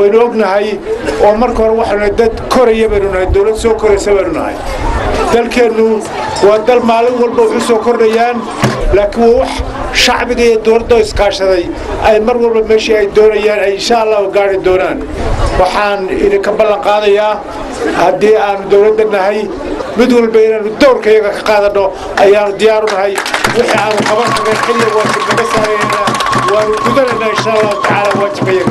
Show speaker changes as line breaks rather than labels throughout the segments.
ونوقنا هاي ومركور وحنا دد كوريا بيننا الدولة سو كوريا سبرنا هاي dalkeenu waa dal maalin walba wuxuu soo kordhayaan laakiin wax shacbiga iyo dawladda iskaashaday ay mar walba meeshii ay doonayaan ay insha Allah gaari doonaan waxaan idinka ballan qaadayaa haddii aan dawladda nahay mid walba inaan doorkayga ka qaadano ayaan diyaar u nahay wixii aan qaban karin xilliga waajibka saarayna waan gudanayna insha Allah taala waajibkayga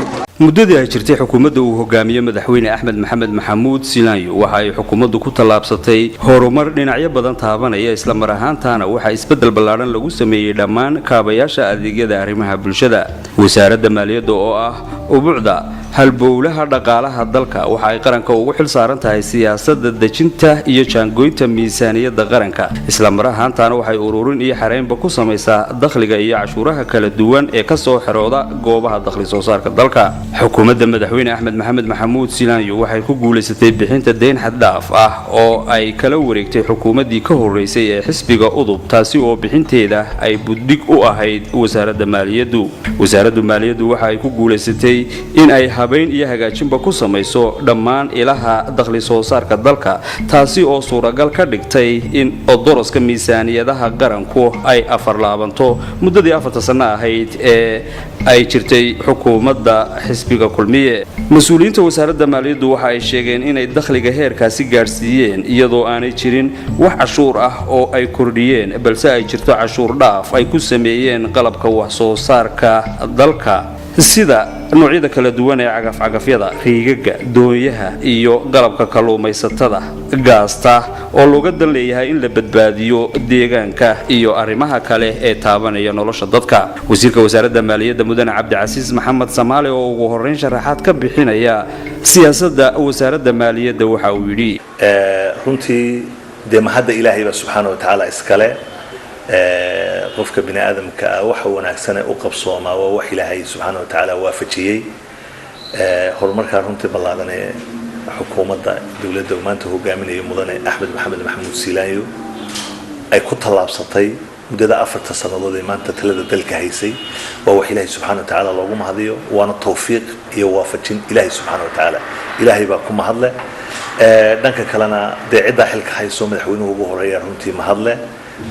muddadii ay jirtay xukuumadda uu hogaamiyay madaxweyne Axmed Maxamed Maxamuud Silaanyo waxa ay xukuumaddu ku talaabsatay horumar dhinacyo badan taabanaya isla mar ahaantaana waxa isbedel ballaaran lagu sameeyay dhammaan kaabayaasha adeegyada arrimaha bulshada wasaaradda maaliyadda oo ah ubuucda halbowlaha dhaqaalaha dalka waxa ay qaranka ugu xil saaran tahay siyaasadda dejinta iyo jaangoynta miisaaniyadda qaranka isla mar ahaantaana waxay ururin iyo xareynba ku samaysaa dakhliga iyo cashuuraha kala duwan ee ka soo xirooda goobaha dakhli soo saarka dalka xukuumadda madaxweyne Axmed Maxamed Maxamuud Silaanyo waxay ku guuleysatay bixinta deyn xad dhaaf ah oo ay kala wareegtay xukuumaddii ka horeysay ee xisbiga udub taasi oo bixinteeda ay buddig u ahayd wasaaradda maaliyaddu waxa ay ku guuleysatay in ay habeyn iyo hagaajinba ku samayso dhammaan ilaha dakhli soo saarka dalka taasi oo suuragal ka dhigtay in odoroska miisaaniyadaha qaranku ay afarlaabanto muddadii 4 sano ahayd ee ay jirtay xukuumadda xisbiga kulmiye mas'uuliyiinta wasaaradda maaliyaddu waxa ay sheegeen inay dakhliga heerkaasi gaarsiiyeen iyadoo aanay jirin wax cashuur ah oo ay kordhiyeen balse ay jirto cashuur dhaaf ay ku sameeyeen qalabka wax soo saarka dalka sida noocyada kala duwan ee cagaf-cagafyada riigaga doonyaha iyo qalabka kalluumaysatada gaasta oo looga dan leeyahay in la badbaadiyo deegaanka iyo arrimaha kale ee taabanaya nolosha dadka wasiirka wasaaradda maaliyadda mudane Cabdicasiis Maxamed Samaale oo ugu horeyn sharaxaad ka bixinaya siyaasadda wasaaradda maaliyadda waxa uu yiri
runtii deemahada Ilaahay subhanahu wa ta'ala iskale qofka bini aadamka waxa wanaagsan u qabsooma waa wax Ilaahay subhanahu wa ta'ala waafajiyay horumarka runtii ballaadan ee xukuumadda dawladda maanta hogaaminaya mudane Axmed Maxamed Maxamuud Silaanyo ay ku talaabsatay muddada 4 sanadood ee maanta talada dalka haysay waa wax Ilaahay subhanahu wa ta'ala loogu mahadiyo waana tawfiiq iyo waafajin Ilaahay subhanahu wa ta'ala Ilaahay baa ku mahadle dhanka kalena deecida xilka hayso madaxweynuhu ugu horeeya runtii mahadle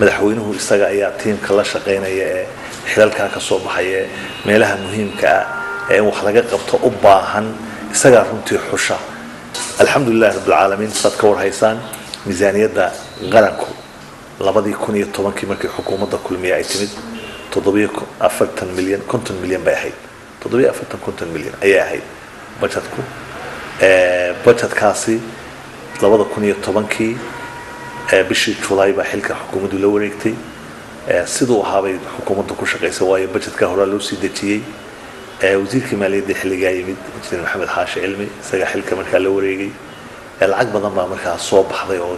madaxweynuhu isaga ayaa tiimka la shaqeynaya ee xilalka ka soo baxay meelaha muhiimka ah ee wax laga qabto u baahan isaga runtii xusha alxamdulillah rabbil caalamiin sad ka war haysan miisaaniyadda qaranku 2010 markii xukuumadda kulmiye ay timid 740 milyan 50 milyan bay ahayd 740 milyan ayay ahayd budgetku budgetkaasi 2010 bishii July baa xilka xukuumaddu la wareegtay sidoo ahaabay xukuumaddu ku shaqeysay waayo budgetka hore loo sii dejiyay wasiirka maaliyadda xilliga yimid injineer Maxamed Xaashi Cilmi isaga xilka markaa la wareegay lacag badan baa markaa soo baxday oo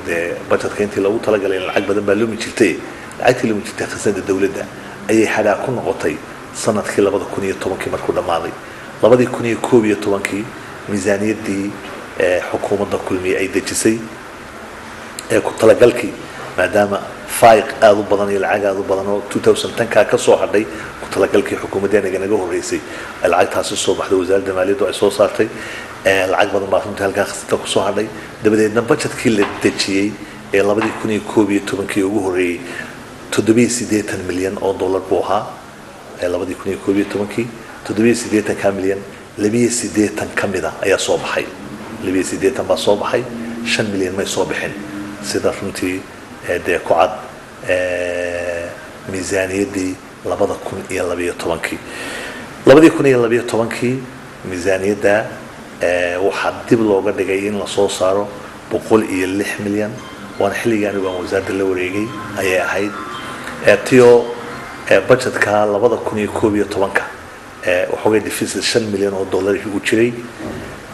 budgetka intii lagu talagalay lacag badan baa loo mijirtay lacagtii loo mijirtay khasnada dawladda ayay xagaa ku noqotay sanadkii 2010 markuu dhamaaday 2011 miisaaniyaddii xukuumadda kulmiye ay dejisay ku talagalkii maadaama faa'iq aad u badan iyo lacag aad u badan oo 2010 ka soo hadhay ku talagalkii xukuumadda naga horeysay lacagtaasi soo baxday wasaaradda maaliyadda ay soo saartay lacag badan baa runtii halka khasnada ku soo hadhay dabadeedna budgetkii la dejiyay ee 2011 ugu horeeyay 780 milyan oo dollar buu ahaa 2011 780 milyan 280 kamida ayaa soo baxay 280 baa soo baxay 5 milyan may soo bixin sida runtii ku cad miisaaniyaddii 2012 miisaaniyadda waxaa dib looga dhigay in la soo saaro 106 milyan waana xilligan uu wasaaradda la wareegay ayay ahayd tiyo budgetka 2011 waxaa deficit 5 milyan oo dollar ugu jiray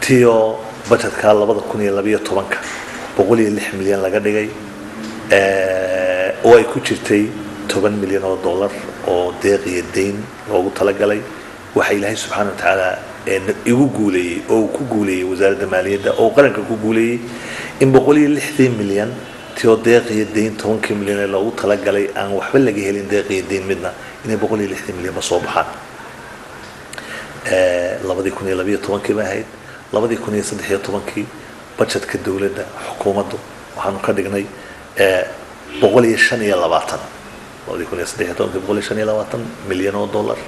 tiyo budgetka 2012 106 milyan laga dhigay oo ay ku jirtay 10 milyan oo dollar oo deeq iyo deyn loogu talagalay waxa Ilaahay subhanahu wa ta'ala igu guuleeyay oo ku guuleeyay wasaaradda maaliyadda oo qaranka ku guuleeyay in 160 milyan tiyo deeq iyo deyn 10 milyan loogu talagalay aan waxba laga helin deeq iyo deyn midna in 160 milyan soo baxaan 2012 bay ahayd 2013 budgetka dawladda xukuumaddu waxaanu ka dhignay 125 milyan oo dollar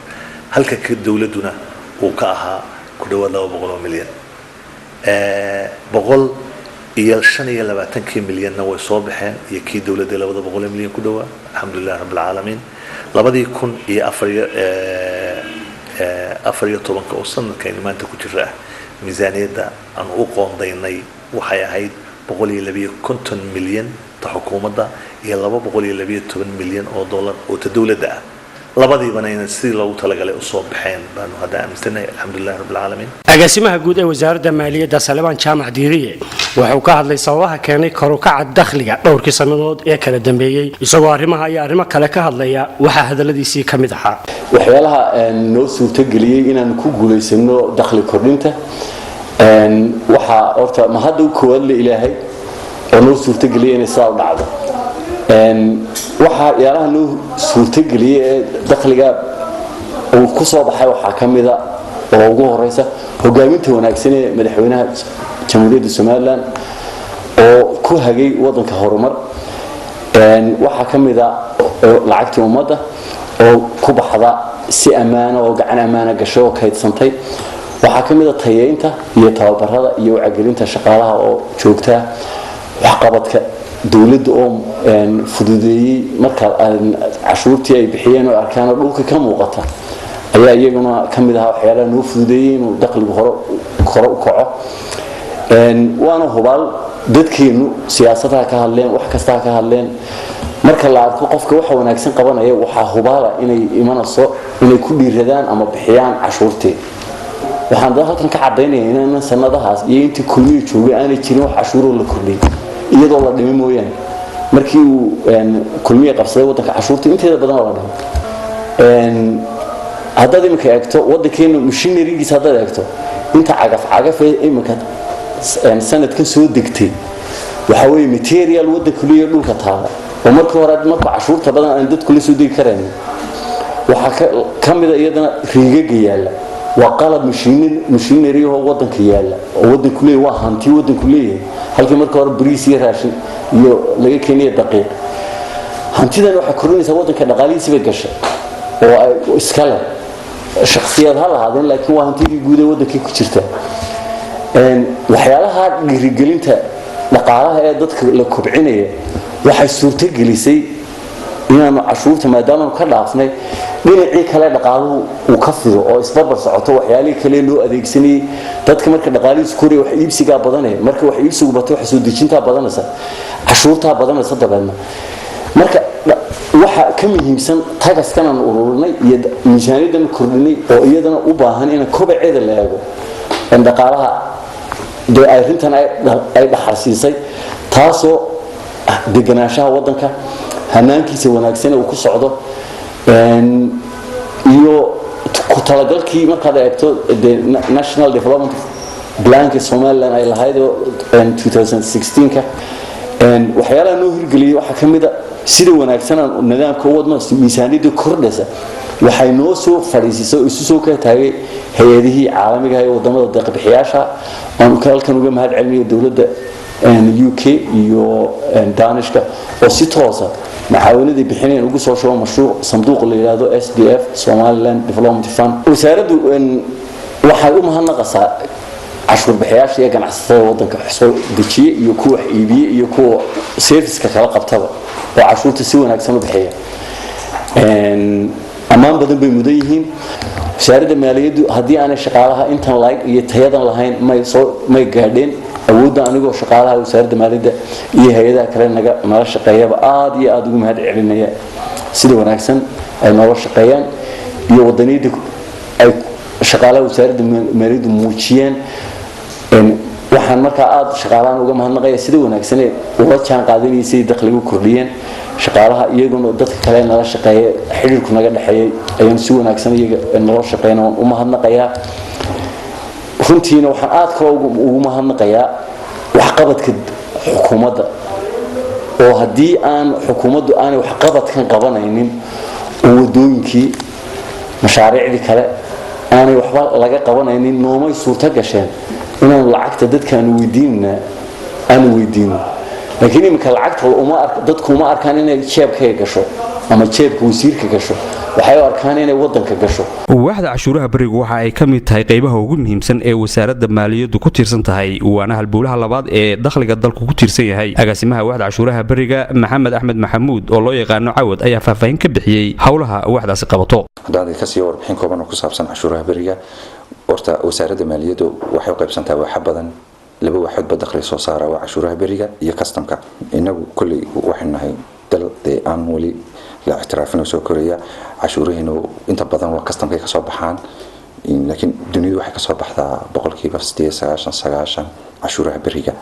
halka ka dawladuna uu ka ahaa ku dhawaad 200 milyan 125 milyanna way soo baxeen iyo kii dawladda 200 milyan ku dhawaa alxamdulilah rabbil caalamiin 2014 oo sanadkan maanta ku jira miisaaniyadda aan u qoondaynay waxay ahayd 152 milyan ta xukuumadda iyo 212 milyan oo dollar oo ta dawladda ah labadiibana inay sidii loogu talagalay u soo baxeen baanu hadda aaminsanahay alxamdulilah rabbil caalamiin.
agaasimaha guud ee wasaaradda maaliyadda Salebaan Jaamac Diiriye wuxuu ka hadlay sababaha keenay kor u kaca dakhliga dhowrkii sanadood ee kala dambeeyay isagoo arrimaha iyo arrimo kale ka hadlaya waxa hadaladiisii ka mid ahaa
waxyaalaha noo suurtageliyay inaan ku guuleysano dakhli kordhinta waxa horta ma hadda u koowaad la ilaahay oo noo suurtageliyay inay saa u dhacdo waxa yaalaha noo suurtageliyay dakhliga uu ku soo baxay waxa kamida oo ugu horeysa hogaaminta wanaagsan ee madaxweynaha jamhuuriyadda Soomaaliland oo ku hagay wadanka horumar waxa kamida lacagta ummadda oo ku baxda si amaano oo gacan amaana gasho oo kaydsantay waxa kamida tayeynta iyo tababarada iyo wacyigelinta shaqaalaha oo joogta wax qabadka dawladda oo fududeeyay marka cashuurtii ay bixiyeen oo arkaan dhulka ka muuqata ayaa iyaguna kamid ah waxyaalaha noo fududeeyay inuu dakhligu hore u kaco waana hubaal dadkeenu siyaasadaha ka hadleen wax kasta ka hadleen marka la arko qofka waxa wanaagsan qabanaya waxa hubaala inay imanayso inay ku dhiiradaan ama bixiyaan cashuurtii waxaan halkan ka cadeynayaa inaan sanadahaas iyo intii kulmiye joogay aanay jirin wax cashuuro la kordhin iyadoo la dhimay mooyaan markii uu kulmiye qabsaday wadanka cashuurta inteeda badan la dhimay hadda imika eegto wadankeenu machinery-giisa hadda eegto inta cagaf imika sanadkan soo degtay waxa weeye material wadanka leeyo dhulka taala oo markii hore marka cashuurta badan aan dadku la soo degi kareen waxa kamida iyadana riigaga yaala waa qalab machinery oo wadanka yaala oo wadanku leeyo waa hanti wadanku leeyahay halkii markii hore bariis iyo raashin iyo laga keenay daqiiq hantidan waxa korinaysa wadanka dhaqaalihiisa bay gashay oo ay iskala shakhsiyad hal ahaadeen laakiin waa hantigii guud ee wadanka ku jirta waxyaalaha dhiirigelinta dhaqaalaha ee dadka la kobcinaya waxay suurtagelisay inaanu cashuurta maadaama ka dhaafnay dhinacii kale dhaqaaluhu uu ka fido oo isbarbar socoto waxyaalihii kale loo adeegsanayay dadka marka dhaqaalihiisu koriya wax iibsigaa badanaya marka wax iibsigu bato wax soo dejintaa badanaysa cashuurtaa badanaysa dabeedna marka waxa ka muhiimsan tagaskan aan ururinay iyo miisaaniyaddan kordhinay oo iyadana u baahan in kobaceeda la eego dhaqaalaha arrintan ay dhaxarsiisay taasoo deganaanshaha wadanka hanaankiisa wanaagsan uu ku socdo iyo ku talagalkii markaad eegto National Development Plan ee Soomaaliland ay lahayd 2016ka waxyaalaha noo hirgeliyay waxa kamida sida wanaagsan nidaamka wadno miisaaniyadda kordhaysa waxay noo soo fariisisay isu soo ka taagay hay'adihii caalamiga ah ee wadamada deeq bixiyaasha aan halkan uga mahad celinayo dawladda UK iyo Danishka oo si toos ah معاونة بحنين وقصوا شو مشروع صندوق اللي هذا SDF Somaliland Development Fund وسارده إن واحد هالنقصة عشر بحياش يجمع الصور وضنك حصول دشي يكوح يبي يكو سيرفس كخلق بتبع وعشور تسوي أكثر بحياة أمام بدل بمديهين سارده ماليد هدي أنا شغالها أنت لايك يتهيدا لهين ما يقعدين أود أن يقول شقالها وسارد مالده هذا كلام نجا شقية عادي أدوم هذا إعلانية سيد وناكسن نور شقيان يودني دك شقالها وسارد مريض موتشيان وحن مركا عاد شقالان وجمع هالنجا سيد وناكسن وقت كان قاعدين يسيد دخلوا كرديان شقالها يجون ضد كلام نور شقية حلو كنا قد حي أيام سوى ناكسن نور شقيان وما هالنجا runtiina waxaan aad ka ugu mahadnaqayaa waxqabadka xukuumadda oo hadii aan xukuumaddu aanay waxqabadkan qabanaynin wadooyinkii mashaariicdii kale aanay waxba laga qabanaynin noomay suurto gasheen inaan lacagta dadkaan weydiino laakiin iminka lacagta dadku uma arkaan inay jeebkay gasho ama jeebka wasiirka gasho waxay u arkaan inay wadanka gasho.
waaxda cashuuraha barigu waxa ay ka mid tahay qaybaha ugu muhiimsan ee wasaaradda maaliyaddu ku tiirsan tahay waana halbowlaha labaad ee dakhliga dalku ku tiirsan yahay. agaasimaha waaxda cashuuraha bariga maxamed axmed maxamuud oo loo yaqaano cawad ayaa faahfaahin ka bixiyey howlaha waaxdaasi qabato.
haddaan ka sii warbixin kooban oo ku saabsan cashuuraha bariga horta wasaaradda maaliyaddu waxay u qaybsantahay waax badan laba waaxoodba dakhli soo saara waa cashuuraha bariga iyo customka. inagu kulli waxaan nahay dal aan wali la ictiraafin soo koraya cashuuraheenu inta badan waa customka ka soo baxaan laakiin dunidu waxay ka soo baxdaa boqolkiiba 90 cashuuraha bariga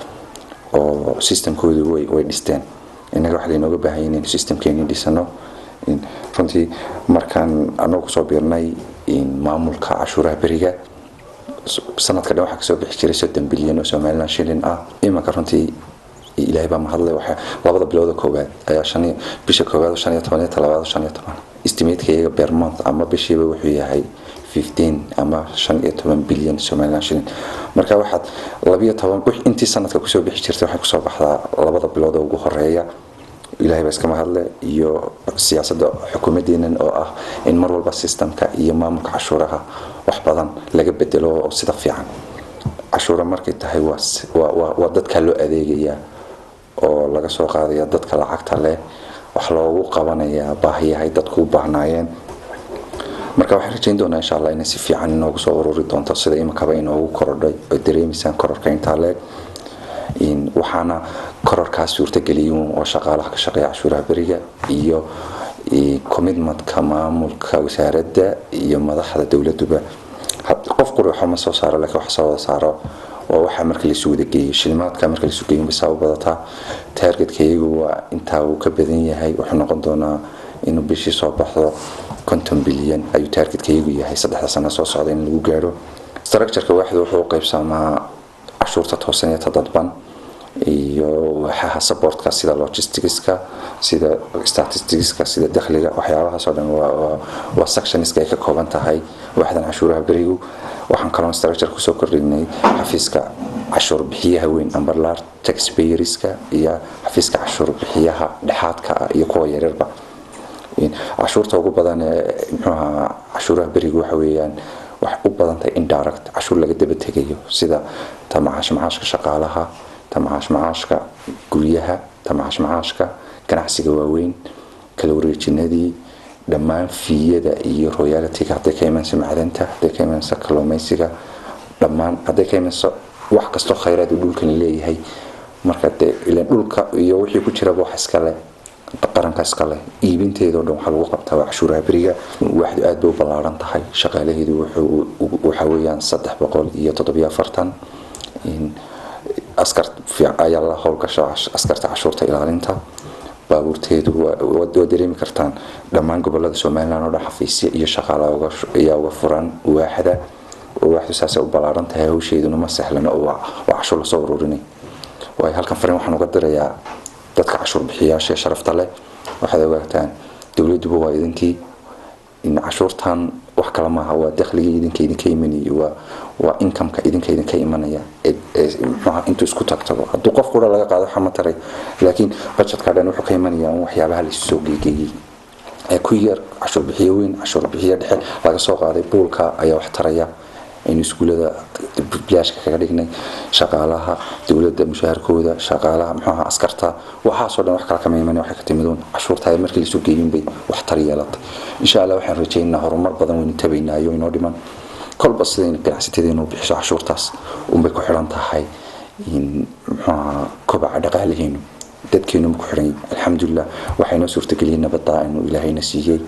oo systemkoodu way dhisteen. inaga waxa laynooga baahan yahay in systemkeenu dhisano runtii markaan anagu soo biirnay maamulka cashuuraha bariga sanadka dhan waxa ka soo bixi jiray 30 bilyan oo Somaliland shilin ah. imanka runtii ilaahay baa mahadlay waxa labada bilood koobaad ayaa bisha koobaad 15 estimate-kayga per month ama bishiiba wuxuu yahay 15 ama 15 bilyan Somaliland shilin. marka waxaad 12 intii sanadka ku soo bixi jirtay waxa ku soo baxdaa labada bilood ugu horeeya. ilaahay baa iska mahadlay iyo siyaasadda xukuumadeenan oo ah in mar walba systemka iyo maamulka cashuuraha wax badan laga bedelo oo sida fiican. cashuura markay tahay waa dadka loo adeegaya oo laga soo qaadaya dadka lacagta leh wax loogu qabanaya baahiyahay dadku u baahnaayeen. marka waxaan rajayn doonaa insha Allah in si fiican inoogu soo ururi doonto sida imakaba inoogu korodhay oo dareemisaan kororka inta leeg waxaana kororkaas suurtageliyay oo shaqaalaha ka shaqeeya cashuuraha bariga iyo commitment-ka maamulka wasaaradda iyo madaxda dawladduba. qof qurux ma soo saaro laakiin wax soo saaro oo waxa marka la isugu geeyo shilimaadka marka la isugu geeyo bisaa u badata targetkaygu waa inta uu ka badan yahay wuxuu noqon doonaa inuu bishii soo baxdo 50 bilyan ayuu targetkaygu yahay 3 sano soo socda in lagu gaaro. structure-ka waaxdu wuxuu qaybsamaa cashuurta toosan iyo dadban iyo waxa support-ka sida logistics-ka sida statistics-ka sida dakhliga waxyaabaha soo dhan waa sections-ka ay ka kooban tahay waaxdan cashuuraha barigu. waxaan kaloo structure ku soo kordhinay xafiiska cashuur bixiyaha weyn amber large taxpayers-ka iyo xafiiska cashuur bixiyaha dhexaadka iyo kuwa yaryarba. cashuurta ugu badan ee cashuuraha barigu waxa weeyaan wax u badan tahay indirect cashuur laga daba tegayo sida macaashka shaqaalaha macaashka guryaha macaashka ganacsiga waaweyn kala wareejinadii dhammaan fiiyada iyo royalty-ga hadday ka imanayso macdanta hadday ka imanayso kalluumaysiga dhammaan hadday ka imanayso wax kasto khayraad uu dhulkan leeyahay. marka ilaan dhulka iyo wixii ku jira wax iska leh qaranka iska leh iibinteedo dhan waxa lagu qabtaa cashuuraha bariga. waaxdu aad bay u ballaaran tahay shaqaalaheedu waxa weeyaan 347 askar ayaa la howlgasha askarta cashuurta ilaalinta baabuurteedu waa dareemi kartaan dhammaan gobolada Somaliland oo xafiisyo iyo shaqaalaha ayaa uga furan waaxda saas u ballaaran tahay hawsheeduna ma sahlana oo waa cashuur la soo ururinay. way halkan fariin waxaan uga dirayaa dadka cashuur bixiyaasha sharafta leh waxaad ogaataan dawladdu waa idinkii in cashuurtan wax kala ma aha waa dakhliga idinka imanaya waa income-ka idinka imanaya intuu isku tagtago hadduu qof qura laga qaado waxa ma taray laakiin budgetka dhan wuxuu ka imanayaa waxyaabaha la soo geeyay ee ku yar cashuur bixiye weyn cashuur bixiye dhexe laga soo qaaday poolka ayaa wax taraya in iskuulada bilaashka kaga dhignay shaqaalaha dawladda mushaharkooda shaqaalaha askarta waxa soo dhan wax kala kama iman waxa ka timidoon cashuurta ay markii la soo geeyeen bay wax tar yeelatay. insha Allah waxaan rajaynaynaa horumar badan weyn tabaynaayo inoo dhiman kolba sideen ganacsiyadeenu bixiso cashuurtaas bay ku xiran tahay in kobaca dhaqaalaheenu dadkeenu ku xiran alxamdulillah waxayna suurtageliyeen nabadda inuu ilaahayna siiyay.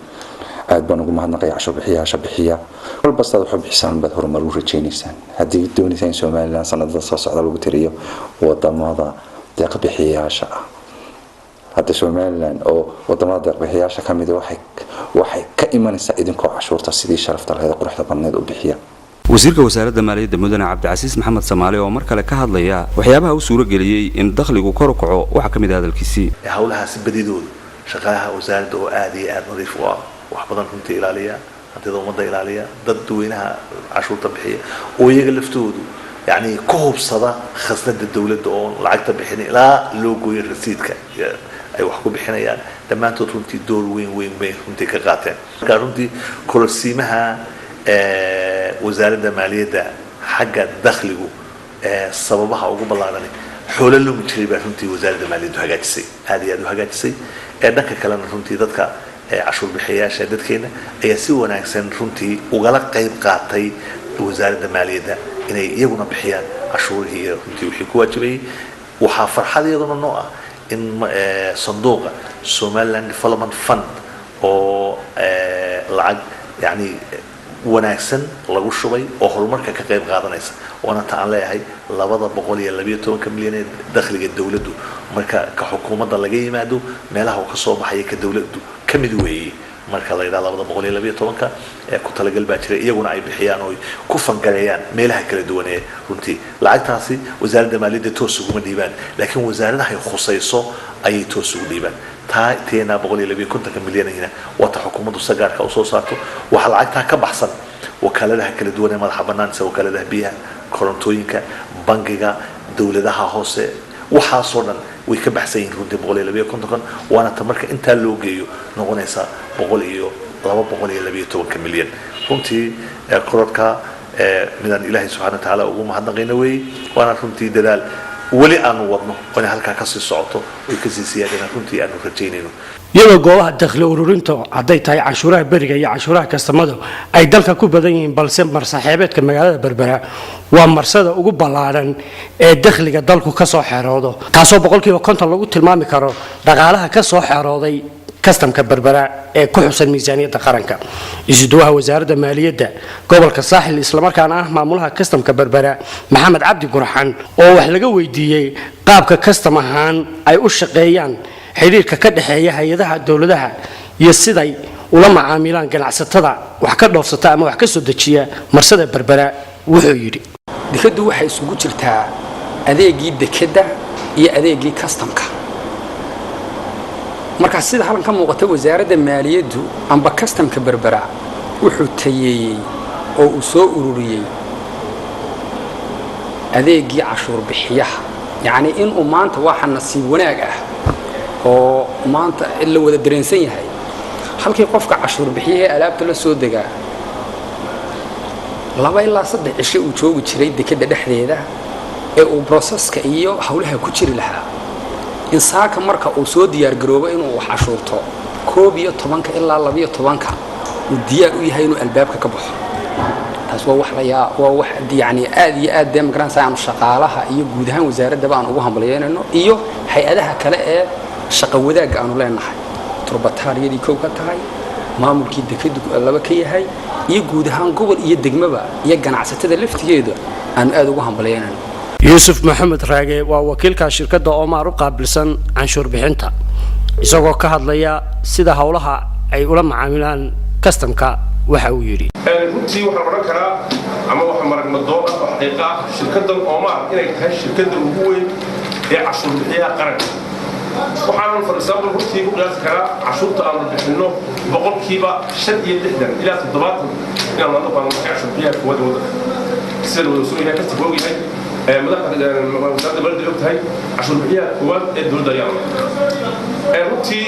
aad baan ugu mahadnaqay cashuur bixiya walba sad wuxuu bixisaan bad horumar u rajaynaysan haddii doonaysaan Somaliland sanadada soo socda lagu tiriyo wadamada deeq bixiyaasha hadda Somaliland oo wadamada deeq bixiyaasha kamid waxay ka imanaysaa idinkoo cashuurta sidii sharafta lahayd quruxda badneed u bixiya.
wasiirka wasaaradda maaliyadda mudane Cabdicasiis Maxamed Soomaali oo mar kale ka hadlaya waxyaabaha uu suuro geliyay in dakhligu kor u kaco waxa kamid ah hadalkiisii
hawlahaas badidood shaqaalaha wasaaradda oo aad iyo aad nadiif u ah wax badan runtii ilaaliya hantida ummadda ilaaliya dadweynaha cashuurta bixiya oo iyaga laftoodu يعني كهوب صدا خزنة الدولة أو العقد بحنا لا لوجو الرصيد أي وحكوا بحنا يعني لما أنتوا تنتي دور وين بين تنتي كقاطع كارنتي كرسيمها وزارة المالية ده حاجة دخله سببها عقوبة الله عليه حول لهم تشريبات تنتي وزارة المالية ده حاجات سي هذه حاجات سي أنك كلام تنتي ذاتك عشور بحياة شدت كينا يسوي ناكسن تنتي وغلق قيب قاطعي وزارة المالية ده inay iyaguna bixiyaan cashuurihii iyo runtii wixii ku waajibay waxa farxadeeduna noo ah in sanduuqa Somaliland Development Fund oo lacag yani wanaagsan lagu shubay oo horumarka ka qayb qaadanaysa wana taan leeyahay 212 milyan ee dakhliga dawladdu marka ka xukuumadda laga yimaado meelaha uu ka soo baxay ka dawladdu kamid weeyay marka la yiraahdo 212 ee ku talagal baa jiray iyaguna ay bixiyaan oo ku fangareeyaan meelaha kala duwan ee runtii lacagtaasi wasaaradda maaliyadda toos ugu dhiibaan laakiin wasaaradaha ay khusayso ay toos ugu dhiibaan teena 212 milyan hina wata xukuumaddu sagaarka u soo saarto waxa lacagta ka baxsan wakaaladaha kala duwan ee madaxa bannaan sida wakaaladaha biyaha korontooyinka bangiga dawladaha hoose waxa soo dhan way ka baxsan yihiin runtii 212 waana tamarka inta loo geeyo noqonaysa 212 milyan runtii korodka midaan ilaahay subhanahu wa ta'ala ugu mahadnaqayna way waana runtii dadaal wali aanu wadno qona halka ka sii socoto oo ka sii siyaadana runtii aanu rajaynayno
iyadoo goobaha dakhli ururinta hadday tahay cashuuraha beriga iyo cashuuraha kastamada ay dalka ku badan yihiin balse marsaxeebeedka magaalada Berbera waa marsada ugu ballaaran ee dakhliga dalku ka soo xeroodo kaasoo boqolkiiba 50 lagu tilmaami karo dhaqaalaha ka soo xerooday kastamka Berbera ee ku xusan miisaaniyadda qaranka isuduwaha wasaaradda maaliyadda gobolka saaxil isla markaana ah maamulaha kastamka Berbera Maxamed Cabdi Gurxan oo wax laga weydiiyay qaabka kastam ahaan ay u shaqeeyaan xiriirka ka dhaxeeya hay'adaha dawladaha iyo siday ula macaamilaan ganacsatada wax ka dhoofsata ama wax ka soo dejiya marsada Berbera wuxuu yiri
dekadu waxay isugu jirtaa adeegii dekada iyo adeegii kastamka marka sida halkan ka muuqata wasaaradda maaliyaddu amba kastamka Berbera wuxuu tayeeyay oo uu soo ururiyay adeegii cashuur bixiyaha yani in uu maanta waxa nasiib wanaag ah oo maanta illa wada dareensan yahay halkii qofka cashuur bixiyaha alaabta la soo degaa 2 ilaa 3 cisho uu joogi jiray dekada dhexdeeda ee uu processka iyo hawlaha ku jiri lahaa insaaka marka uu soo diyaar garoobo inuu wax cashuurto 12 ilaa 12 uu diyaar u yahay inuu albaabka ka baxo taas waa wax waa wax yani aad iyo aad deemgran saayaan shaqaalaha iyo guud ahaan wasaaradda baan ugu hambalyeynayno iyo hay'adaha kale ee shaqo wadaag aanu leenahay turbataariyadii koow ka tahay maamulkii dekadu laba ka yahay iyo guud ahaan gobol iyo degmaba iyo ganacsatada laftigeeda aan aad ugu hambalyeynayno
Yusuf Maxamed Raage waa wakiilka shirkadda Omar u qaabilsan canshuur bixinta isagoo ka hadlaya sida hawlaha ay ula macaamilaan kastamka waxa uu yiri
runtii waxa oran karaa ama waxa maragna doona xaqiiqa shirkaddan Omar inay tahay shirkadda ugu weyn ee cashuur bixiyaha qaranka waxaan for example runtii ku qiyaas karaa cashuurta aan bixino boqolkiiba 65 ilaa 70 inaan la noqon cashuur bixiyaha kuwada sida uu soo yahay kastamka ugu yahay madaxda balad ogtahay cashuur bixiyaha kuwaad ee dawladda ayaa runtii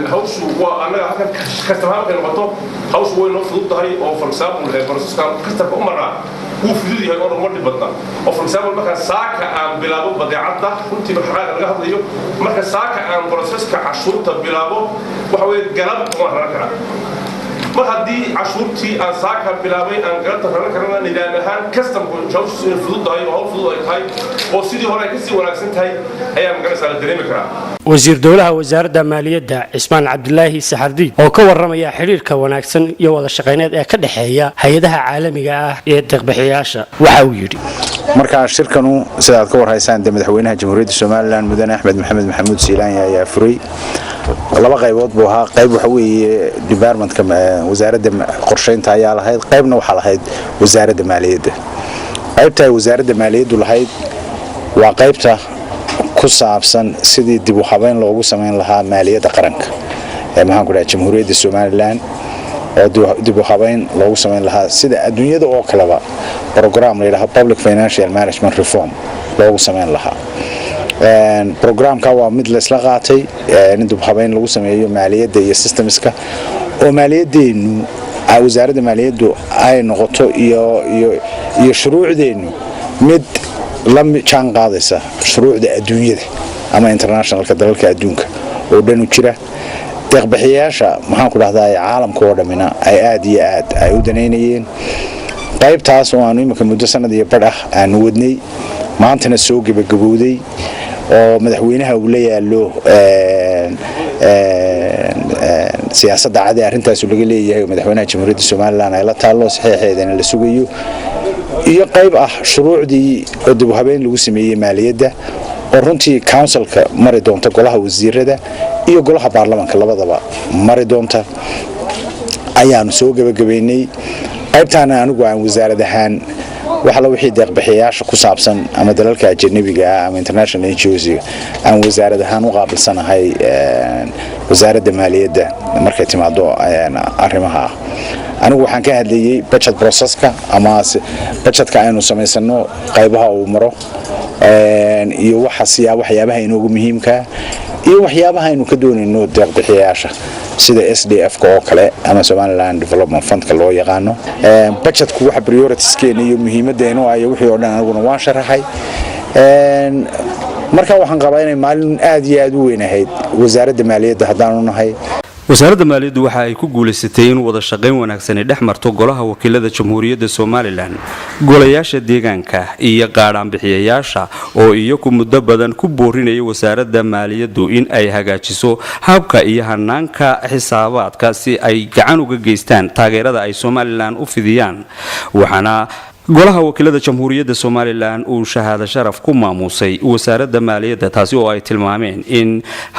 hawshu waa annaga halkan kastamada markay noqoto hawshu way noo fudud tahay oo for example processkan kastamka u maraa wuu fudud yahay oo uma dhib badna oo for example marka saaka aan bilaabo badeecadda runtii xaqaaqa laga hadlayo marka saaka aan processka cashuurta bilaabo waxa weeye galab uma raran karaa mar haddii cashuurtii aan saaka bilaabay aan galabta raran karana nidaam ahaan kastamku hawshu inay fudud tahay oo hawl fudud ay tahay oo sidii hore ay kasii wanaagsan tahay ayaan magaranaysaa la dareemi karaa
wasiir dawlaha wasaaradda maaliyadda Ismaan Cabdilaahi Saxardiid oo ka waramaya xiriirka wanaagsan iyo wada shaqeyneed ee ka dhaxeeya hay'adaha caalamiga ah ee deeq-bixiyaasha waxa uu yiri
marka shirkanu sida aad ka warhaysaan madaxweynaha jamhuuriyadda Soomaaliland mudane Axmed Maxamed Maxamuud Siilaan ayaa furay laba qaybood buu ahaa qayb waxa weeye departmentka wasaaradda qorsheynta ayaa lahayd qaybna waxa lahayd wasaaradda maaliyadda qaybta wasaaradda maaliyaddu lahayd waa qaybta ku saabsan sidii dib u habeyn loogu sameyn lahaa maaliyadda qaranka ee maxaan ku dhahay jamhuuriyadda Soomaaliland oo dib u habeyn loogu sameyn lahaa sida adduunyada oo kaleba program la yiraahdo Public Financial Management Reform loogu sameyn lahaa programka waa mid la isla qaatay in dib u habeyn lagu sameeyo maaliyadda iyo systemska oo maaliyadeenu wasaaradda maaliyaddu ay noqoto iyo shuruucdeenu mid la jaan qaadaysa shuruucda adduunyada ama internationalka dalalka adduunka oo dhan u jira deeq-bixiyaasha maxaan ku dhahdaa caalamka oo dhamina ay aad iyo aad ay u daneynayeen qaybtaas oo aanu imika muddo sanad iyo badh ah aanu wadnay maantana soo gabagabowday oo madaxweynaha uu la yaalo siyaasadda cad ee arrintaas laga leeyahay madaxweynaha jamhuuriyadda Soomaaliland ay la taalo saxiixeedana la sugayo iyo qayb ah shuruucdii oo dib u habeyn lagu sameeyay maaliyadda oo runtii councilka mari doonta golaha wasiirada iyo golaha baarlamaanka labadaba mari doonta ayaanu soo gabagabeynay qaybtaana anigu aan wasaaradahan waxa la wixii deeq-bixiyaasha ku saabsan ama dalalka ajnabiga ama international NGOs aan wasaaradahan u qaabilsanahay wasaaradda maaliyadda markay timaado arrimaha anigu waxaan ka hadlayay budget processka ama budgetka aynu samaysano qaybaha uu maro iyo waxyaabaha inoogu muhiimka iyo waxyaabaha aynu ka doonayno deeq-bixiyaasha sida SDF oo kale ama Somaliland Development Fund ka loo yaqaano budgetku waxa priorities-keena iyo muhiimadeena ay wixii oo dhan anaguna waan sharaxay marka waxaan qabaa inay maalin aad iyo aad u weyn ahayd wasaaradda maaliyadda hadaan u nahay
wasaaradda maaliyaddu waxa ay ku guuleysatay in wada shaqayn wanaagsan ay dhex marto golaha wakiilada jamhuuriyadda Soomaaliland golayaasha deegaanka iyo qaadhaan bixiyayaasha oo iyagu muddo badan ku boorinayay wasaaradda maaliyaddu in ay hagaajiso habka iyo hanaanka xisaabaadka si ay gacan uga geystaan taageerada ay Soomaaliland u fidiyaan waxaana golaha wakiilada jamhuuriyadda Soomaaliland uu shahaado sharaf ku maamusay wasaaradda maaliyadda taasi oo ay tilmaameen in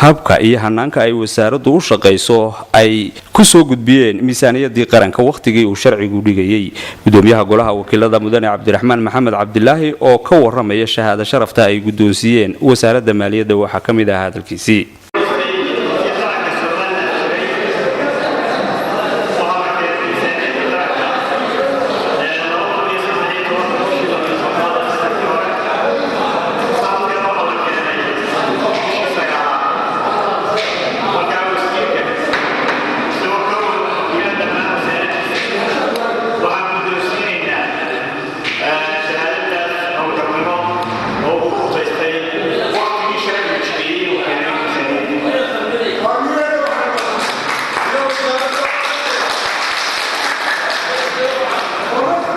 habka iyo hanaanka ay wasaaraddu u shaqeyso ay ku soo gudbiyeen miisaaniyadii qaranka waqtigii uu sharcigu dhigayay gudoomiyaha golaha wakiilada mudane Cabdiraxmaan Maxamed Cabdilaahi oo ka waramaya shahaado sharafta ay gudoonsiyeen wasaaradda maaliyadda waxa kamid ah hadalkiisii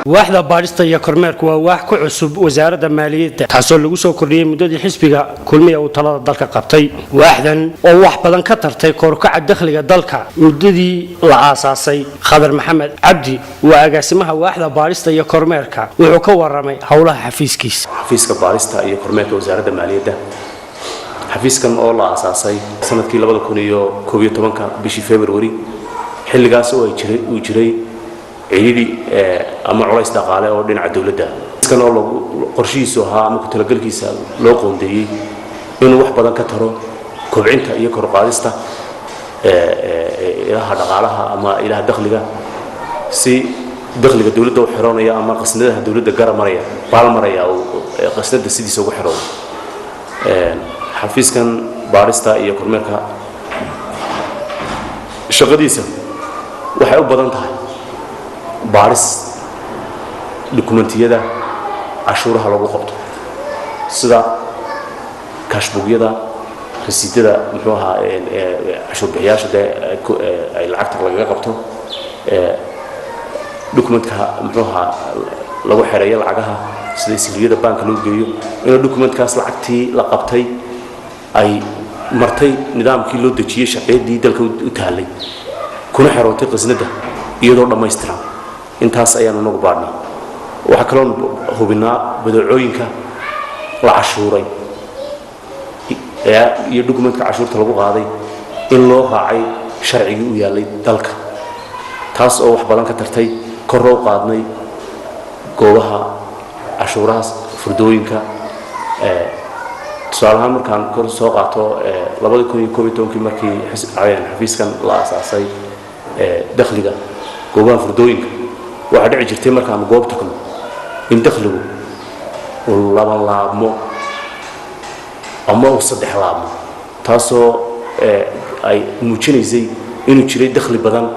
waaxda baarista iyo kormeerku waa wax ku cusub wasaaradda maaliyadda taasoo lagu soo kordhiyay muddadii xisbiga kulmiya uu talada dalka qabtay waaxdan oo wax badan ka tartay korkaca dakhliga dalka muddadii la aasaasay Khadar Maxamed Cabdi waa agaasimaha waaxda baarista iyo kormeerka wuxuu ka waramay howlaha xafiiska
baarista iyo kormeerka wasaaradda maaliyadda xafiiskan oo la aasaasay sanadkii 2011 bishii February xilligaas oo uu jiray ciidii ama culays dhaqaale oo dhinaca dawladda iskan oo qorshihiisu ahaa ama ku talagalkiisa loo qoondeeyay inuu wax badan ka taro kobcinta iyo kor u qaadista ilaha dhaqaalaha ama ilaha dakhliga si dakhliga dawladda u xiroonaya ama qasnadaha dawladda garamaraya baalmaraya oo qasnada sidiisa ugu xiroodo xafiiskan baarista iyo kormeerka shaqadiisa waxay u badan tahay baaris dokumentiyada cashuuraha lagu qabto sida kashbugyada rasiidada muxuu ahaa cashuur bixiyaasha ay lacagta laga qabto dokumentka muxuu ahaa lagu xereeyo lacagaha sida siliyada banka loo geeyo in dokumentkaas lacagtii la qabtay ay martay nidaamkii loo dejiyay shaqeedii dalka u taalay kuna xerootay qasnada iyadoo dhammaystiran intaas ayaan ugu baadhnay waxa kale oo hubinaa badeecooyinka la cashuuray iyo dokumentka cashuurta lagu qaaday in loo raacay sharcigii u yaalay dalka taas oo wax badan ka tartay kor loo qaadnay goobaha cashuurahaas furdooyinka tusaalahaan markaan kor soo qaato 2011 markii xafiiskan la aasaasay dakhliga goobaha furdooyinka waxaa dhici jirtay markaanu goob tagno in dakhligu uu laba laabmo ama uu saddex laabmo taasoo ay muujinaysay inuu jiray dakhli badan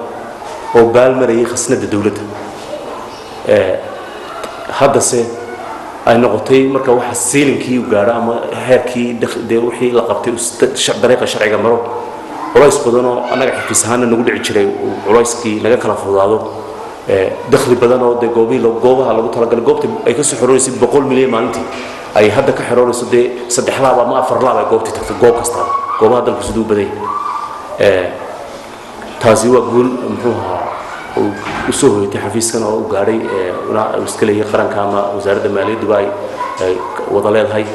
oo baalmarayay khasnada dowladda haddase ay noqotay marka waxa siilinkii u gaadho ama heerkii dee wixii la qabtay dariiqa sharciga maro culays badan oo annaga xafiis ahaana nagu dhici jiray culayskii laga kala fudaado dakhli badan oo dee goobaha lagu talagalay goobta ay kasoo xoroonaysay 100 milyan maalintii ay hadda ka xoroonayso dee 3 laab ama 4 laab ay goobtii tagtay goob kasta goobaha dalka siduu baday taasi waa guul muxuu ahaa u soo hoytay xafiiskan oo u gaadhay iska leeyahay qaranka ama wasaaradda maaliyadda ay wada leedahay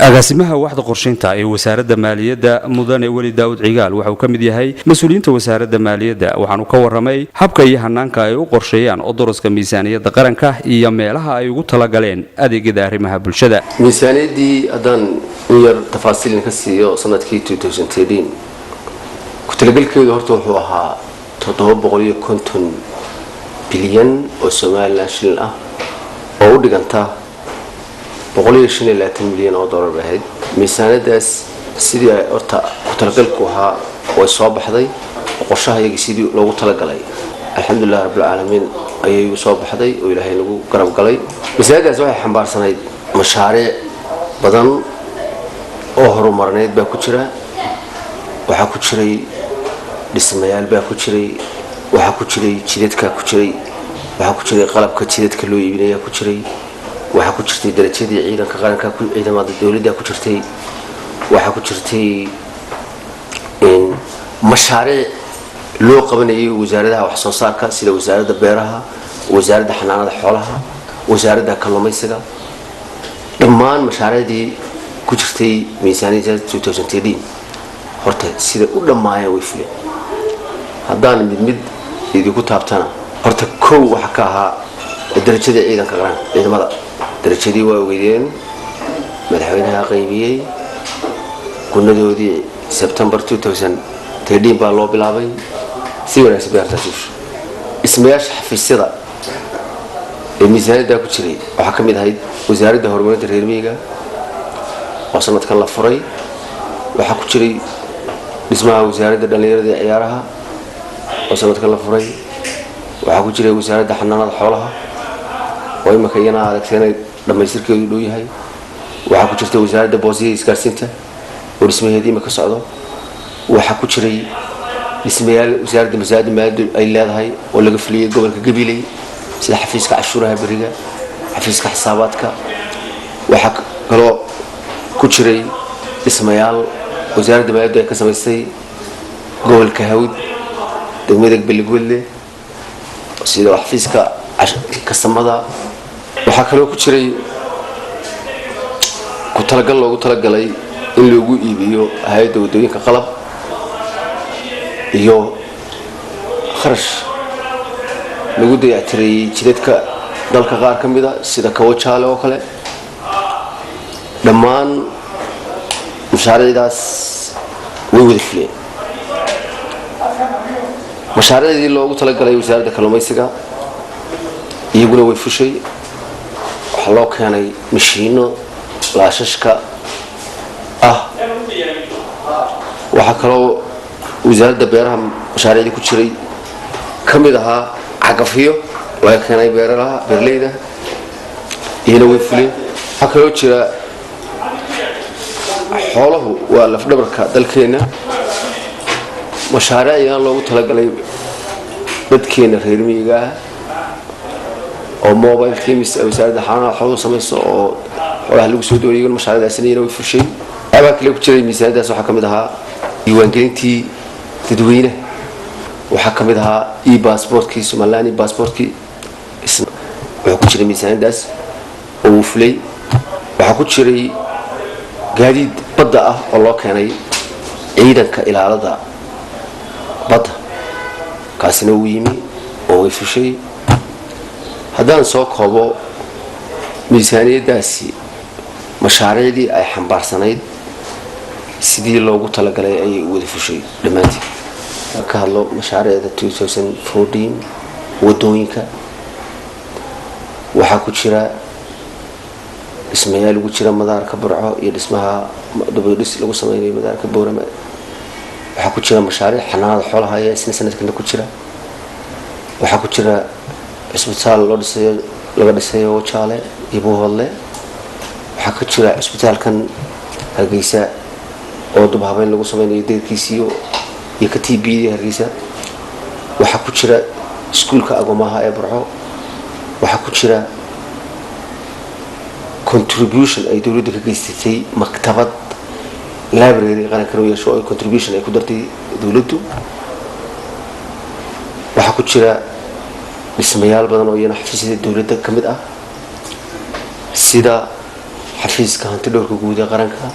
agaasimaha waxda qorsheynta ee wasaaradda maaliyadda mudane weli daawud cigaal waxa uu ka mid yahay mas'uuliyiinta wasaaradda maaliyadda waxaanu ka warramay habka iyo hanaanka ay u qorsheeyaan odoroska miisaaniyadda qaranka iyo meelaha ay ugu talagaleen adeegyada arrimaha bulshada
miisaaniyaddii haddaan in yar tafaasiilin ka siiyo sanadkii 2013 ku talagalkeedu horta wuxuu ahaa 750 bilyan oo Soomaaliland shilin ah oo u dhiganta 125 milyan oo dollar ahayd miisaaniyadaas sidii ay horta ku talagalku ahaa way soo baxday qorshaha iyaga sidii loogu talagalay alxamdulillah rabbil caalamiin ayay soo baxday oo ilaahay nagu garab galay miisaaniyadaas waxay xambaarsanayd mashaariic badan oo horumarneed baa ku jira waxa ku jiray dhismayaal baa ku jiray waxa ku jiray jidadka ku jiray waxa ku jiray qalabka jidadka loo iibinayo ku jiray waxa ku jirtay darajadii ciidanka qaranka ciidamada dawladda ku jirtay waxa ku jirtay in mashaariic loo qabanayay wasaaradda wax soo saarka sida wasaaradda beeraha wasaaradda xanaanada xoolaha wasaaradda kalluumaysiga dhammaan mashaariicdii ku jirtay miisaaniyadda 2013 horta sida u dhamaayay way fileen haddaan mid idinku taabtana horta kow waxa ka ahaa darajada ciidanka qaranka ciidamada darajadii waa weeyeen madaxweynaha qaybiyay kunadoodii September 2013 baa loo bilaabay si wanaagsan beertaasiish ismayaasha xafiisyada ee miisaaniyadda ku jiray waxa ka mid ahayd wasaaradda horumarinta reer miyiga oo sanadkan la furay waxa ku jiray dhismaha wasaaradda dhalinyarada iyo ciyaaraha oo sanadkan la furay waxa ku jiray wasaaradda xanaanada xoolaha oo imika iyana aragteenay dhamaystirkeedu dhow yahay waxa ku jirtay wasaaradda boosiga isgaarsiinta oo dhismaheedii imika socdo waxa ku jiray dhismayaal wasaaradda masaajid maaliyadda ay leedahay oo laga fuliyay gobolka Gabiley sida xafiiska cashuuraha bariga xafiiska xisaabaadka waxa kaloo ku jiray dhismayaal wasaaradda maaliyadda ay ka samaysay gobolka Hawd degmada Beligwelle sida xafiiska kastamada waxa kale oo ku jiray ku talagal loogu talagalay in lagu iibiyo hay'adda wadooyinka qalab iyo kharash lagu dayactiray jidadka dalka qaar ka mid ah sida Kawajaale oo kale dhammaan mashaariicdaas way wada fileen mashaariicdii loogu talagalay wasaaradda kalluumaysiga iyaguna way fushay waxa loo keenay mashiino laashashka ah waxa kaloo wasaaradda beeraha mashaariicdii ku jiray ka mid ahaa cagafyo laga keenay beeraleyda iyana way fuleen waxa kaloo jira xooluhu waa lafdhabarka dalkeena mashaariicdan loogu talagalay dadkeena reer miyiga ah oo mobile teams wasaaradda xanaanada xoolaha samayso oo xoolaha lagu soo dooriyay mashaariicdaasina way fushay aba kale ku jiray miisaaniyadaas waxa kamid ahaa diiwaangelintii dadweynaha waxa kamid ahaa e-passportkii Somaliland passportkii waxa ku jiray miisaaniyadaas oo fulay waxa ku jiray gaadiid badda ah oo loo keenay ciidanka ilaalada badda kaasina uu yimi oo way fushay haddaan soo koobo miisaaniyadaasi mashaariicdii ay xambaarsanayd sidii loogu talagalay ayay u wada fushay dhammaantii ka hadlo mashaariicda 2014 wadooyinka waxaa ku jira dhismayaal ugu jira madaarka Burco iyo dhismaha dabadhis lagu sameeyay madaarka Boorama waxaa ku jira mashaariic xanaanada xoolaha ee sanadkan ku jira waxaa ku jira isbitaal laga dhisayo Jaale iyo Bohole waxaa ku jira isbitaalkan Hargeysa oo dib habeyn lagu sameeyay deedkiisiyo iyo ka TB Hargeysa waxaa ku jira iskuulka agomaha ee Burco waxaa ku jira contribution ay dawladda ka geysatay maktabad library qaranka oo yeesho ay contribution ay ku dartay dawladdu waxaa ku jira dhismayaal badan oo iyana xafiisyada dawladda ka mid ah sida xafiiska hanti dhowrka guud ee qaranka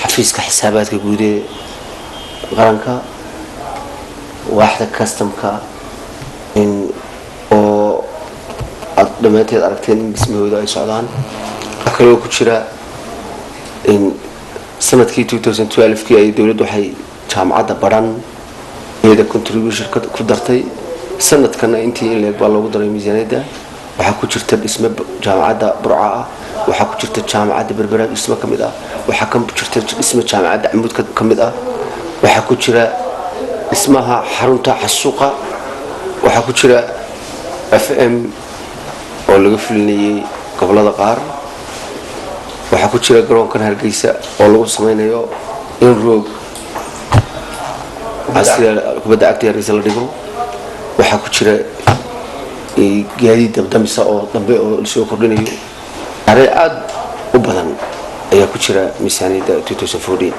xafiiska xisaabaadka guud ee qaranka waaxda customka oo dhamaanteed aragteen in dhismahooda ay socdaan waxa kale oo ku jira in sanadkii 2012 ay dawladdu waxay jaamacadda baran iyada contribution ku dartay sanadkan intii in leeg baa loogu daray miisaaniyadda waxaa ku jirta dhisme jaamacadda Burco ah waxaa ku jirta jaamacadda Berbera dhisme kamid ah waxaa ka jirta dhisme jaamacadda Camud kamid ah waxaa ku jira dhismaha xarunta xasuuqa waxaa ku jira FM oo laga fulinayay gobolada qaar waxaa ku jira garoonkan Hargeysa oo lagu sameynayo in roog asal kubadda cagta Hargeysa la dhigo waxaa ku jira gaadiid damdamisa oo dambe oo soo kordhinayo aad u badan ayaa ku jira miisaaniyadda 2014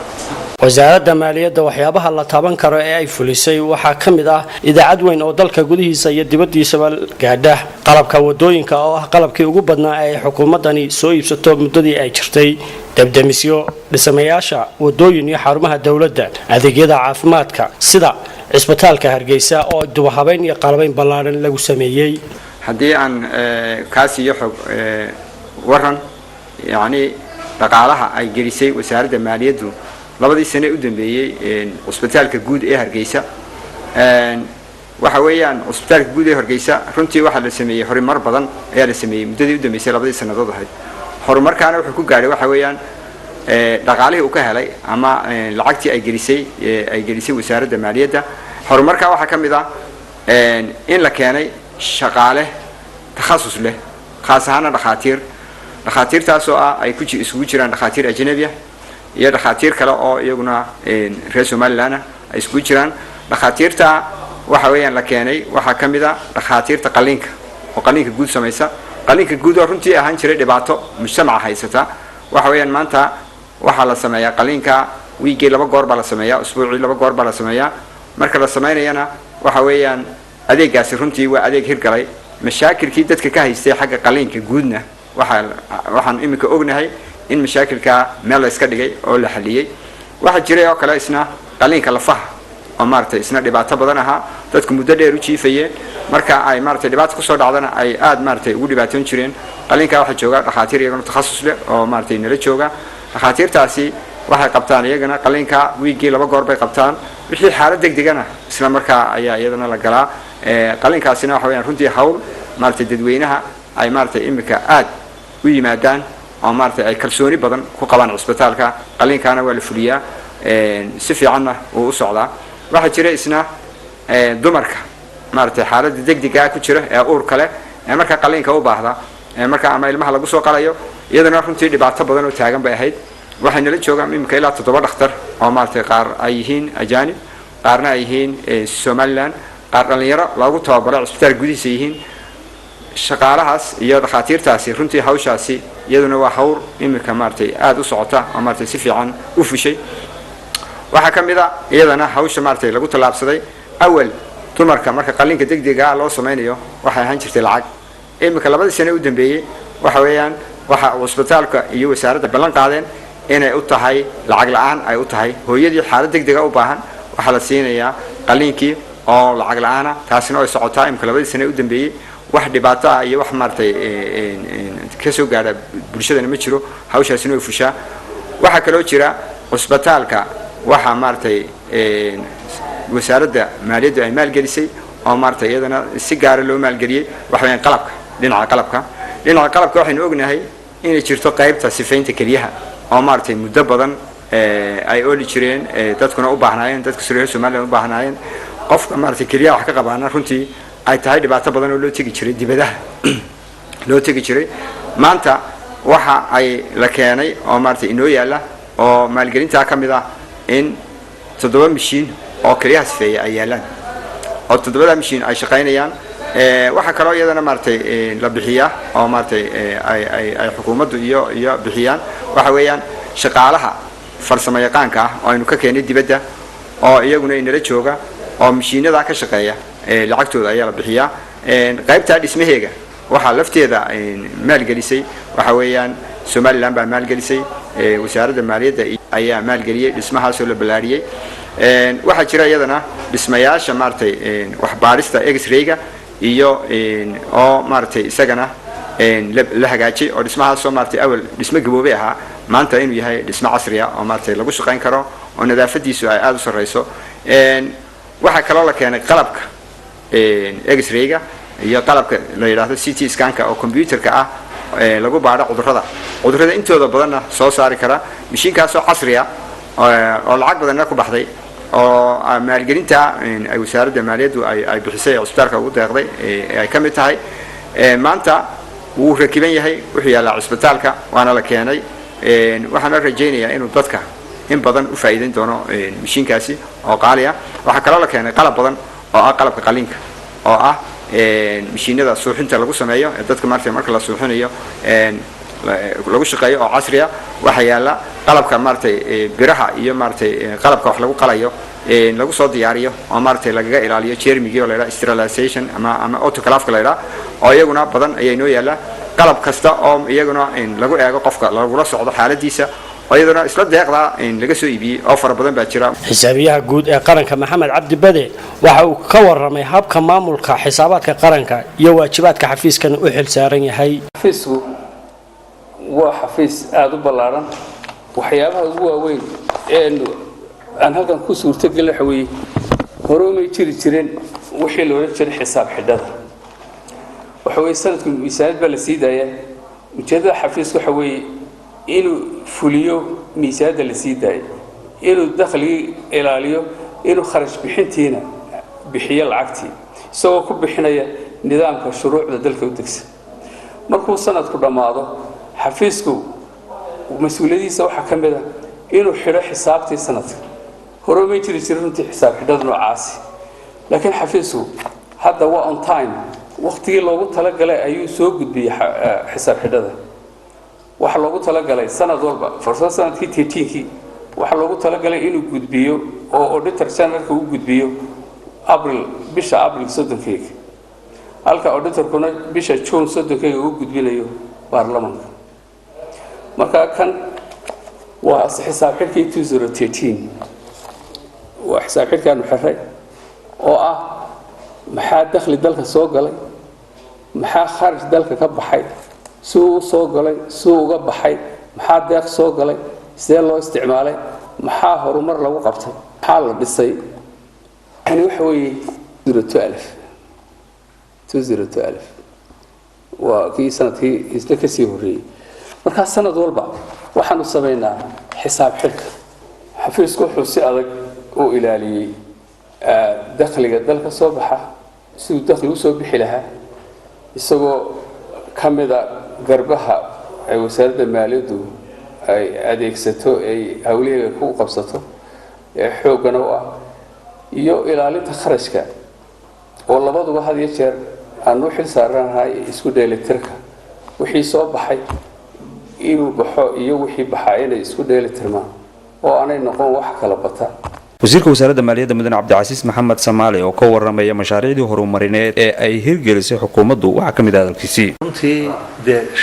wasaaradda maaliyadda waxyaabaha la taaban karo ee ay fulisay waxaa ka mid ah idaacad weyn oo dalka gudihiisa iyo dibaddiisaba gaadha qalabka wadooyinka oo ah qalabkii ugu badnaa ee xukuumadani soo iibsato muddadii ay jirtay dabdamisyo dhismayaasha wadooyin iyo xarumaha dawladda adeegyada caafimaadka sida cisbitaalka Hargeysa oo dib u habeyn iyo qalabayn ballaaran lagu sameeyay
haddii aan kaasi iyo xog waran yani dhaqaalaha ay gelisay wasaaradda maaliyaddu labadii sano u dambeeyay cisbitaalka guud ee Hargeysa waxa weeyaan cisbitaalka guud ee Hargeysa runtii waxa la sameeyay horumar badan ayaa la sameeyay muddadii u dambeysay labadii sanadood ahayd horumarkaana wuxuu ku gaaray waxa weeyaan dhaqaalihii uu ka helay ama lacagtii ay gelisay wasaaradda maaliyadda horumarka waxa ka mid ah in la keenay shaqaale takhasus leh khaas ahaan dhakhaatiirtaas oo ah ay ku isugu jiraan dhakhaatiir ajnabi ah iyo dhakhaatiir kale oo iyaguna reer Soomaaliland ay isugu jiraan dhakhaatiirta waxa weeyaan la keenay waxa ka mid ah dhakhaatiirta qaliinka oo qaliinka guud sameeysa qaliinka guud oo runtii ahaan jiray dhibaato mujtamaca haysata waxa weeyaan maanta waxa la sameeyaa qaliinka wiigii 2 goor baa la sameeyaa usbuucii 2 goor baa la sameeyaa marka la sameeyana waxa weeyaan adeegaasi runtii waa adeeg hirgalay mashaakilkii dadka ka haystay xagga qaliinka guudna waxaan imika ognahay in mashaakilka meel la iska dhigay oo la xaliyay waxa jiray oo kale isna qaliinka lafaha oo maartay isna dhibaato badan aha dadku muddo dheer u jiifayeen marka ay maartay dhibaato ku soo dhacdana ay aad maartay ugu dhibaatoon jireen qaliinka waxa jooga dhakhaatiir iyaguna takhasus leh oo maartay nala jooga dhakhaatiirtaasi waxay qabtaan iyagana qaliinka wiigii 2 goor bay qabtaan wixii xaalad degdegana isla markaa ayaa iyadana la galaa qaliinkaasina waxa weeyaan runtii hawl maartay dadweynaha ay maartay imika aad u yimaadaan oo maartay ay kalsooni badan ku qabaan cisbitaalka qaliinkaana waa la fuliyaa si fiicanna uu u socdaa waxa jira isna dumarka maartay xaalad degdeg ku jira ee uur kale ee marka qaliinka u baahda marka ama ilmaha lagu soo qalayo iyadana runtii dhibaato badan oo taagan bay ahayd waxayna la joogaan imika ilaa 7 dhakhtar oo maartay qaar ay yihiin ajaanib qaarna ay yihiin Soomaaliland qaar dhalinyaro lagu tababaro cisbitaal gudihiisa yihiin shaqaalahaas iyo dhakhaatiirtaasi runtii hawshaasi iyaduna waa hawl imika maartay aad u socota oo maartay si fiican u fushay waxa kamid ah iyadana hawsha maartay lagu talaabsaday awal dumarka marka qaliinka degdega loo sameeyo waxay ahaan jirtay lacag imika 2 sano u dambeeyay waxa weeyaan waxa cisbitaalka iyo wasaaradda ballan qaadeen inay u tahay lacag la'aan ay u tahay hooyadii xaalad degdeg ah u baahan waxa la siinayaa qaliinkii oo lacag la'aan ah taasina ay socotaa imika 2 sano u dambeeyay wax dhibaato ah iyo wax maartay ka soo gaara bulshadana ma jiro hawshaasina way fushaa waxa kale oo jira cisbitaalka waxa maartay wasaaradda maaliyadda ay maalgelisay oo maartay iyadana si gaar ah loo maalgeliyay waxa weeyaan dhinaca qalabka waxaynu ognahay inay jirto qaybta sifaynta kaliyaha oo maartay muddo badan ay ooli jireen dadkuna u baahnaayeen dadka Soomaaliya u baahnaayeen qofka maartay kaliyaha wax ka qabaana runtii ay tahay dhibaato badan oo loo tagi jiray dibadaha loo tagi jiray maanta waxa ay la keenay oo maartay inoo yaala oo maalgelinta ka mid ah in 7 mishiin oo kaliyaha sifeeya ay yaalaan oo 7 mishiin ay shaqaynayaan waxa kale oo iyadana maartay la bixiyaa oo maartay ay xukuumaddu iyo bixiyaan waxa weeyaan shaqaalaha farsamo yaqaanka ah oo aynu ka keenay dibadda oo iyaguna inala jooga oo mishiinada ka shaqeeya lacagtooda ayaa la bixiyaa qaybta dhismaheega waxa lafteeda maalgelisay waxa weeyaan Somaliland baa maalgelisay wasaaradda maaliyadda ayaa maalgeliyay dhismahaas oo la balaariyay waxa jira iyadana dhismayaasha maartay wax baarista X-ray-ga iyo oo maartay isagana la hagaajiyay oo dhismahaas oo maartay awal dhismo gaboobay ahaa maanta inuu yahay dhismo casri ah oo maartay lagu shaqayn karo oo nadaafadiisu ay aad u sareyso waxa kale oo la keenay qalabka X-ray-ga iyo qalabka la yiraahdo CT scan-ka oo computer-ka ah lagu baaro cudurrada intooda badanna soo saari kara mishiinkaas oo casri ah oo lacag badan ku baxday oo maalgelinta ay wasaaradda maaliyaddu ay bixisay cusbitaalka ugu deeqday ay ka mid tahay maanta wuu rakiban yahay wuxuu yaalaa cusbitaalka waana la keenay waxaan rajaynayaa inuu dadka in badan u faa'iideyn doono mishiinkaasi oo qaali ah waxa kale oo la keenay qalab badan oo ah qalabka qalinka oo ah mishiinada suuxinta lagu sameeyo dadka marka la suuxinayo lagu shaqeeyo oo casri ah waxa yaala qalabka maartay biraha iyo maartay qalabka wax lagu qalayo lagu soo diyaariyo oo maartay lagaga ilaaliyo jeermigii oo la yiraahdo sterilization ama autoclave la yiraahdo oo iyaguna badan ayay noo yaala qalab kasta oo iyaguna lagu eego qofka lagula socdo xaaladiisa oo iyaduna isla deeqda laga soo iibiyay oo fara badan baa jira
xisaabiyaha guud ee qaranka Maxamed Cabdi Bade waxa uu ka waramay habka maamulka xisaabaadka qaranka iyo waajibaadka xafiiskan u xil saaran yahay
xafiisku waa xafiis aad u ballaaran waxyaabaha ugu waaweyn ee aan halkan ku suurtagelin waxa weeye hore uma jiri jireen wixii loo jiray xisaab xidhada waxa weeye sanadku miisaaniyad baa la sii daaya ujeedada xafiisku waxa weeye inuu fuliyo miisaaniyadda la sii daayo inuu dakhliga ilaaliyo inuu kharash bixintiina bixiyo lacagtii isagoo ku bixinaya nidaamka shuruucda dalka u degsan markuu sanadku dhammaado xafiisku mas'uuliyadiisa waxa ka mid ah inuu xidho xisaabtii sanadka hore ma jiri jirin runtii xisaab xidhada noocaasi laakiin xafiisku hadda waa on time waqtigii loogu talagalay ayuu soo gudbiyay xisaab xidhada waxa loogu talagalay sanad walba fursad sanadkii 13kii waxa loogu talagalay inuu gudbiyo oo auditor generalka uu gudbiyo bisha April 3 halka auditorkuna bisha June 3 uu gudbinayo baarlamaanka marka kan waa xisaab xidhkii 2013 waa xisaab xidhkan xirray oo ah maxaa dakhli dalka soo galay maxaa kharash dalka ka baxay soo soo galay soo uga baxay maxaa deeq soo galay sidee loo isticmaalay maxaa horumar lagu qabtay maxaa la dhisay yani waxa weeye 2012 waa kii sanadkii isla ka sii horeeyay marka sanad walba waxaanu sameynaa xisaab xidhka xafiisku wuxuu si adag u ilaaliyay dakhliga dalka soo baxa si dakhli u soo bixi lahaa isagoo kamida garbaha ay wasaaradda maaliyaddu ay adeegsato ay hawlihiisa ku qabsato ee xoogana u ah iyo ilaalinta kharashka oo labaduba had iyo jeer aan u xil saaranahay isku dheelitirka wixii soo baxay inuu baxo iyo wixii baxay inay isku dheelitirmaan oo aanay noqon wax kala bata
wasiirka wasaaradda maaliyadda mudane Cabdicasiis Maxamed Soomaali oo ka waramaya mashaariicdii horumarineed ee ay hirgelisay xukuumaddu waxa kamid ah dalkiisii
runtii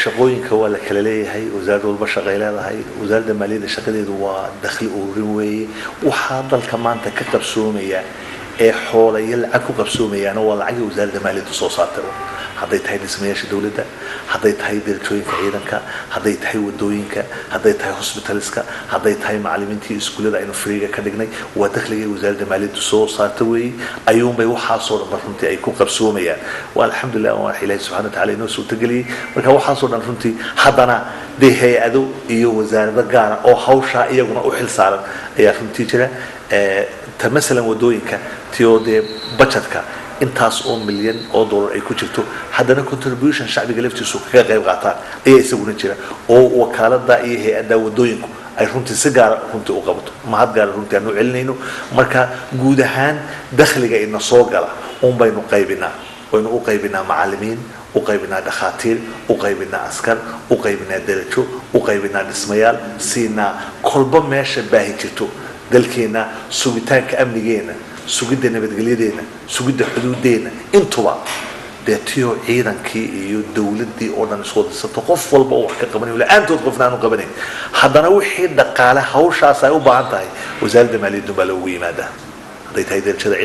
shaqooyinka waa la kala leeyahay wasaaradda walba shaqay leedahay wasaaradda maaliyadda shaqadeedu waa dakhli ururin weeye waxa dalka maanta ka qabsoomaya ee xoolaya lacag ku qabsoomayaan waa lacagii wasaaradda maaliyadda soo saartay hadday tahay dhismayaasha dawladda hadday tahay darajooyinka ciidanka hadday tahay wadooyinka hadday tahay hospitaliska hadday tahay macallimiintii iskuulada aynu freega ka dhignay waa dakhligii wasaaradda maaliyadda soo saartay weeyey ayuunbay waxaasoo dhan runtii ay ku qabsoomayaan waa alxamdulilah waa ilaahay subxaana watacaala inoo suurtageliyey marka waxaasoo dhan runtii haddana dee hay-ado iyo wasaarado gaara oo hawshaa iyaguna u xil saaran ayaa runtii jira ta masalan wadooyinka tiyoo dee budgetka intaas oo milyan oo dollar ay ku jirto haddana contribution shacbiga laftiisu kaga qayb qaataan ayaa isaguna jira oo wakaalada iyo hay-adda wadooyinku ay runtii si gaara runtii u qabato mahad gaara runtii aanu celinayno marka guud ahaan dakhliga ina soo gala baynu qaybinaa waynu u qaybinaa macallimiin u qaybinaa dhakhaatiir u qaybinaa askar u qaybinaa darajo u qaybinaa dhismayaal siinaa kolba meesha baahi jirto dalkeena sugitaanka amnigeena sugidda nabadgelyadeena sugidda xuduudeena intuba deetiyo ciidankii iyo dawladdii oo dhan isku wadaysato qof walba oo wax ka qabanay la-aantood qofna aanu qabanayn haddana wixii dhaqaale hawshaas ay u baahan tahay wasaaradda maaliyaddu baa loogu yimaadaa hadday tahay darajada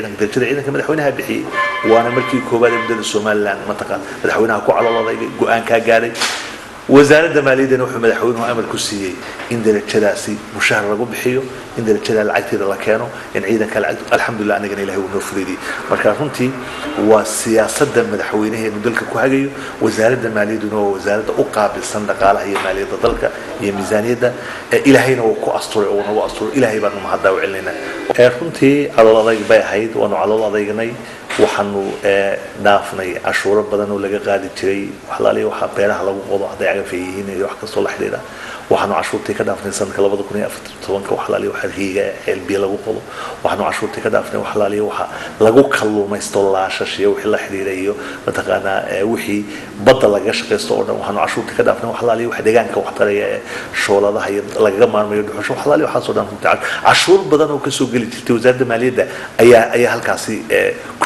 ciidanka madaxweynaha bixiyey waana markii koowaad ee muddada somaliland mataqaan madaxweynaha ku calolooday go-aankaa gaadhay wasaaradda maaliyaddana wuxuu madaxweynuhu amar ku siiyey in darajadaasi mushahar lagu bixiyo in darajada lacagteeda la keeno in ciidanka lacag alxamdulillah anagana ilaahay uu noo fureeyay marka runtii waa siyaasadda madaxweynaheenu dalka ku hagayo wasaaradda maaliyadduna waa wasaaradda u qaabilsan dhaqaalaha iyo maaliyadda dalka iyo miisaaniyadda ilaahayna uu ku asturay oo nagu asturay ilaahay baanu mahadda u celinaynaa runtii calool adayg bay ahayd waanu calool adaygnay waxaanu dhaafnay cashuuro badan oo laga qaadi jiray waxlaaliya waxa beeraha lagu qodo hadday cagafay yihiin iyo wax kastoo la xidhiidha waxaanu cashuurtii ka dhaafnay sanadka 2014 waxlaaliya waxa riiga elbiya lagu qodo waxaanu cashuurtii ka dhaafnay waxlaaliya waxa lagu kalluumaysto laashash iyo wixii la xidhiidha iyo mataqaana wixii badda laga shaqeysto oo dhan waxaanu cashuurtii ka dhaafnay waxlaaliya waxa deegaanka wax taraya shooladaha iyo lagaga maarmayo dhuxusho waxlaaliya waxa soo dhan cashuur badan oo ka soo gali jirtay wasaaradda maaliyadda ayaa halkaasi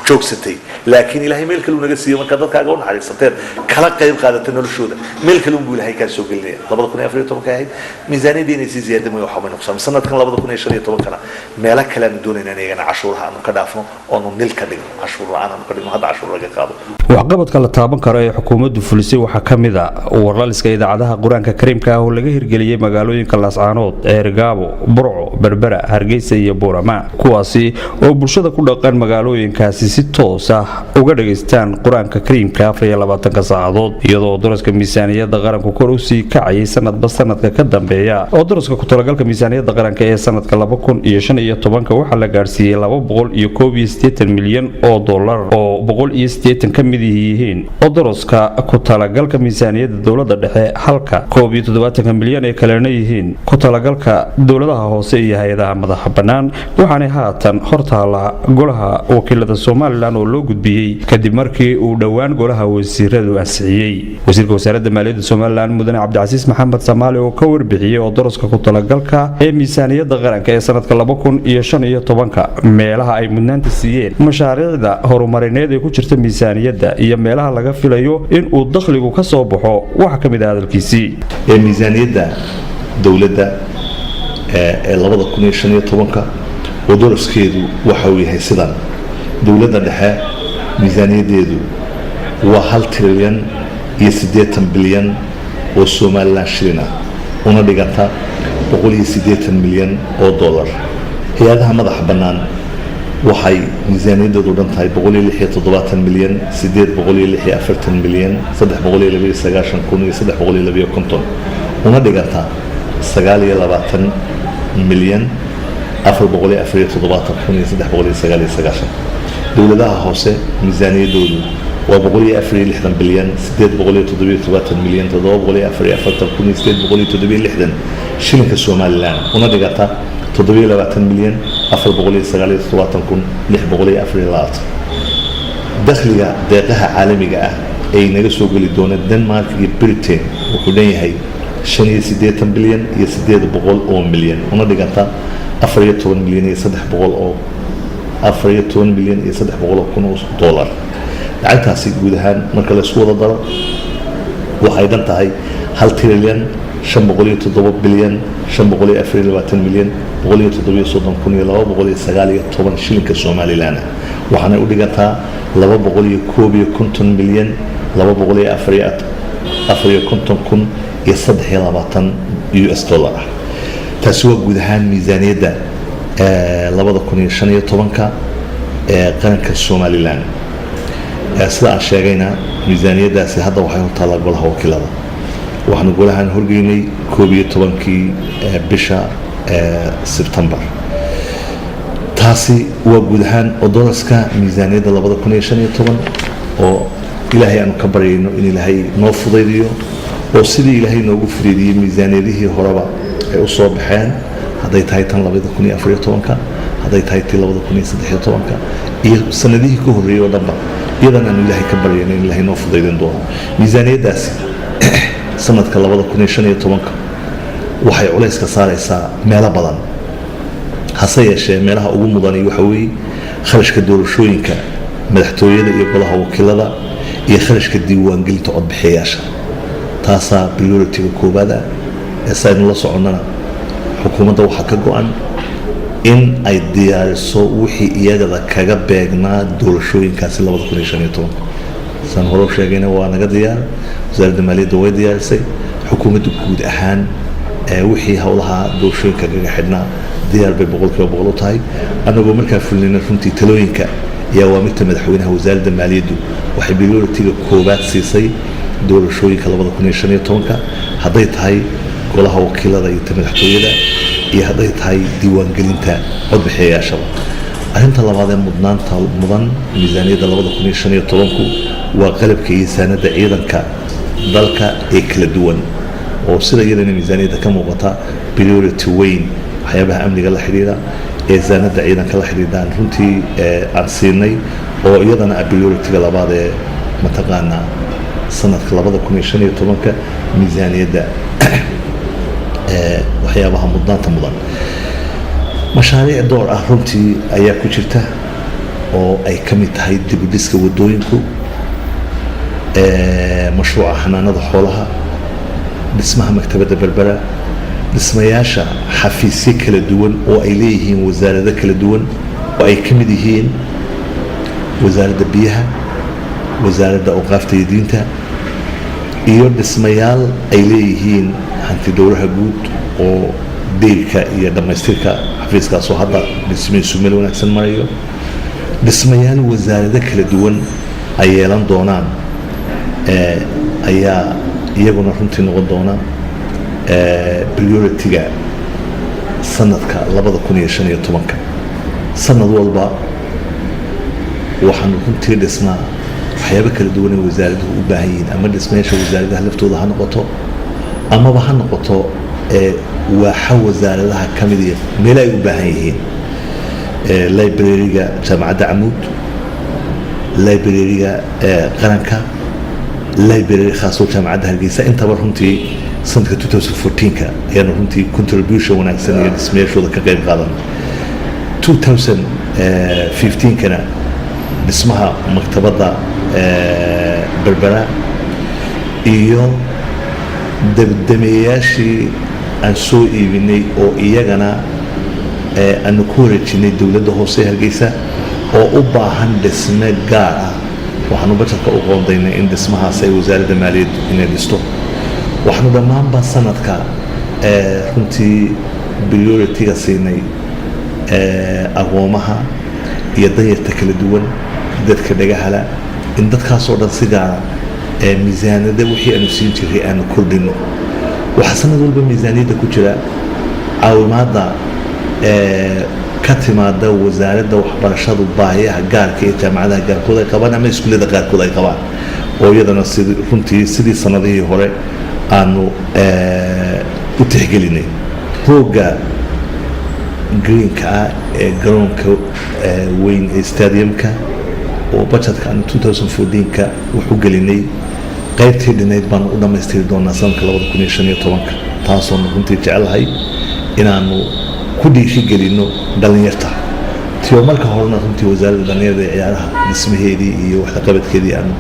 joogsatay laakiin ilaahay meel kale uu naga siiyay marka dadkaaga u naxariisateen kala qayb qaadatay noloshooda meel kale uu ilaahay ka soo gelinay 2014 ka ahayd miisaaniyadda inay sii ziyaaday waxa ma noqon sanadkan 2015 kana meel kale aan doonayna inayna cashuuraha aanu ka dhaafno oo nu nil ka dhigno cashuur aan ka dhigno hadda cashuur laga qaado
waxqabadka la taaban karo ee xukuumaddu fulisay waxa kamid ah warlaliska idaacadaha quraanka kariimka ah oo laga hirgeliyay magaalooyinka Laascaanood Eergaabo Burco Berbera Hargeysa iyo Boorama kuwaasi oo bulshada ku dhaqan magaalooyinkaasi si toos ah uga dhageystaan quraanka kariimka 24 saacadood iyadoo daraska miisaaniyadda qaranku kor u sii kacay sanadba sanadka ka dambeeya oo daraska ku talagalka miisaaniyadda qaranka ee sanadka 2015 waxa la gaarsiiyay 281 milyan oo dollar oo 180 ka mid yihiin oo daraska ku talagalka miisaaniyadda dawladda dhexe halka 170 milyan ee kalena yihiin ku talagalka dawladaha hoose iyo hay'adaha madaxa banaan waxaana haatan hortaala golaha wakiilada Soomaaliland oo loo gudbiyay kadib markii uu dhawaan golaha wasiiradu ansixiyay wasiirka wasaaradda maaliyadda Soomaaliland mudane Cabdicasiis Maxamed Soomaali oo ka warbixiyay oo daraska ku talagalka ee miisaaniyadda qaranka ee sanadka 2015 meelaha ay mudnaanta siiyeen mashaariicda horumarineed ee ku jirta miisaaniyadda iyo meelaha laga filayo in uu dakhligu ka soo baxo waxa kamid ah hadalkiisii
ee miisaaniyadda dawladda ee 2015 oo daraskeedu waxa uu yahay sidan dawladda dhexe miisaaniyaddeedu waa 1 trilyan iyo 80 bilyan oo Soomaaliland shilin ah una dhiganta 180 milyan oo dollar hay'adaha madaxa bannaan waxay miisaaniyaddoodu dhan tahay 176 milyan 846 milyan 329 kun iyo 350 una dhiganta 29 milyan 447 kun iyo 399 dawladaha hoose miisaaniyaddoodu waa 164 bilyan 817 milyan 744 kun iyo 860 shilinka Soomaaliland una dhiganta 27 milyan 497 kun 644 dakhliga deeqaha caalamiga ah ay naga soo gali doona Denmark iyo Britain wuxuu dhan yahay 85 bilyan iyo 800 oo milyan una dhiganta 14 milyan iyo 300 oo 14 milyan iyo 300 kun oo dollar lacagtaasi guud ahaan marka la isku wada daro waxay dhan tahay 1 trilyan 507 bilyan 524 milyan 137,219 shilinka Somaliland waxaana u dhigataa 251 milyan 254,323 US dollar taasi waa guud ahaan miisaaniyadda 2015 ee qaranka Somaliland sida aan sheegayna miisaaniyaddaasi hadda waxay u taallaa golaha wakiilada waxaanu golahan horgeynay 11kii bisha September taasi waa guud ahaan odolaska miisaaniyadda 2015 oo ilaahay aanu ka baryayno in ilaahay noo fudaydiyo oo sidii ilaahay noogu fudeydiyay miisaaniyadihii horeba ay u soo baxeen hadday tahay tan 2014 hadday tahay tii 2013 iyo sanadihii ka horreeyay oo dhanba iyadana aanu ilaahay ka baryayno in ilaahay noo fudaydin doono miisaaniyaddaasi sanadka 2015 waxay culays ka saaraysaa meelo badan hase yeeshee meelaha ugu mudani waxa weeye kharashka doorashooyinka madaxtooyada iyo golaha wakiilada iyo kharashka diiwaangelinta codbixiyayaasha taasaa priority-ga koobaad ah ee saynu la soconnana xukuumadda waxaa ka go-an in ay diyaariso wixii iyagada kaga beegnaa doorashooyinkaasi 2015 saan hore u sheegayna waa naga diyaar wasaaradda maaliyadda way diyaarisay xukuumaddu guud ahaan wixii howlaha doorashooyinka kaga xidhnaa diyaar bay 100% u tahay annagoo markaa fulnayna runtii talooyinka iyo awaamirta madaxweynaha wasaaradda maaliyaddu waxay priority-ga koobaad siisay doorashooyinka 2015 hadday tahay golaha wakiilada iyo madaxtooyada iyo hadday tahay diiwaangelinta codbixiyayaashaba arrinta labaad ee mudnaanta mudan miisaaniyadda 2015 waa qalabka iyo saanada ciidanka dalka ee kala duwan oo sida iyadana miisaaniyadda ka muuqata priority weyn waxyaabaha amniga la xiriira ee saanada ciidanka la xiriiraan runtii aan siinay oo iyadana priority-ga labaad ee mataqaanaa sanadka 2015 miisaaniyadda waxyaabaha mudnaanta mudan mashaariic door ah runtii ayaa ku jirta oo ay ka mid tahay dib u dhiska wadooyinku mashruuca xanaanada xoolaha dhismaha maktabadda berbera dhismayaasha xafiisyo kala duwan oo ay leeyihiin wasaarado kala duwan oo ay ka mid yihiin wasaaradda biyaha wasaaradda awqaafta iyo diinta iyo dhismayaal ay leeyihiin hanti dowlaha guud oo deylka iyo dhammaystirka xafiiskaasoo hadda dhismihiisu meel wanaagsan marayo dhismayaal wasaarado kala duwan ay yeelan doonaan ayaa iyaguna runtii noqon doona priority-ga sanadka 2015 sanad walba waxaanu runtii dhisnaa waxyaabo kala duwan ee wasaaraduhu u baahan yihiin ama dhismayaasha wasaaradaha laftooda ha noqoto amaba ha noqoto waaxa wasaaradaha ka mid iyo meel ay u baahan yihiin library-ga jaamacadda camuud library-ga qaranka library khaasoo jaamacadda hargeysa intaba runtii sanadka 2014 ayaanu runtii contribution wanaagsan iyo dhismayaashooda ka qayb qaadan 2015kana dhismaha maktabadda berbera iyo dabdameeyaashii aan soo iibinay oo iyagana aanu ku wareejinay dowladda hoose hargeysa oo u baahan dhisme gaar ah waxaanu bajarka u qoondaynay in dhismahaas ay wasaaradda maaliyaddu inay dhisto waxaanu dhammaanba sanadka runtii priority-ga siinay aqoomaha iyo danyarta kala duwan dadka dhagahala in dadkaasoo dhan si gaara miisaanada wixii aanu siin jiray aanu kordhino waxaa sanad walba miisaaniyadda ku jira caawimaadda ka timaada wasaaradda waxbarashadu baahiyaha gaarka ee jaamacadaha gaarkood ay qabaan ama iskuullada qaarkood ay qabaan oo iyadana runtii sidii sanadihii hore aanu u tixgelinay roogga greenka ah ee garoonka weyn ee stadiumka oo budgetka aan 2014ka wuxuu gelinay qaybtii dhinayd baan u dhammaystiri doonaa sanadka 2015 taasoonu runtii jecelahay inaanu ku dhiirigelino dhalinyarta tiyo marka horena runtii wasaaradda dhalinyarada ee ciyaaraha dhismaheedii iyo waxqabadkeedii aanu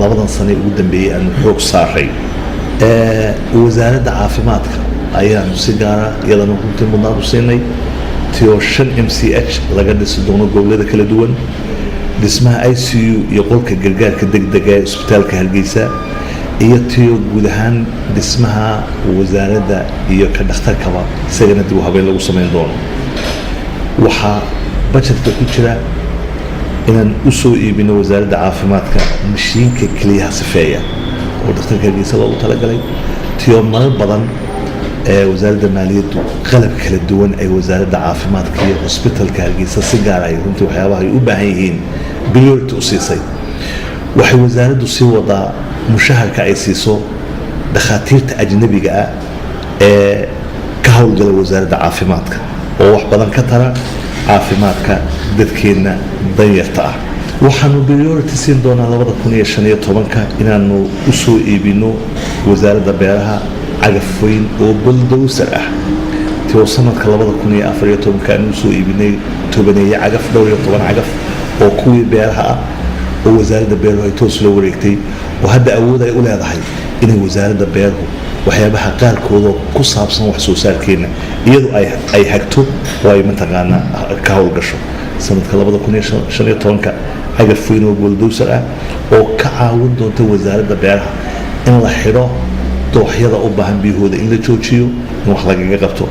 labadan sane ugu dambeeyey aanu xoog saaray wasaaradda caafimaadka ayaanu si gaara iyadana runtii mudnaan u siinay tio 5 MCH laga dhisi doono gobollada kala duwan dhismaha ICU iyo qolka gargaarka degdega ee isbitaalka Hargeysa iyo tio guud ahaan dhismaha wasaaradda iyo ka dhakhtarkaba isagana dib u habeyn lagu sameyn doono waxaa budgetka ku jira inaan u soo iibino wasaaradda caafimaadka mashiinka keliyaha sifeeya oo dhakhtarka Hargeysa loogu talagalay tio marar badan wasaaradda maaliyaddu qalab kala duwan ay wasaaradda caafimaadka iyo hospitalka Hargeysa si gaar ah runtii waxyaabaha ay u baahan yihiin priority u siisay waxay wasaaraddu sii wadaa mushaharka ay siiso dhakhaatiirta ajnabiga ah ee ka howlgala wasaaradda caafimaadka oo wax badan ka tara caafimaadka dadkeena danyarta ah waxaanu priority siin doonaa 2015 inaanu u soo iibino wasaaradda beeraha cagaf weyn oo bulldozer ah tio sanadka 2014 aanu soo iibinay tobaneeye cagaf dhowr iyo 10 cagaf oo kuwii beeraha ah oo wasaaradda beeruhu ay toos loo wareegtay oo hadda awood ay u leedahay inay wasaaradda beeruhu waxyaabaha qaarkooda ku saabsan wax soo saarkeena iyadoo ay hagto oo ay mataqaanaa ka howlgasho sanadka 2015 cagaf weyn oo bulldozer ah oo ka caawin doonta wasaaradda beeraha in la xidho dooxyada u baahan biyahooda in la joojiyo in wax lagaga qabto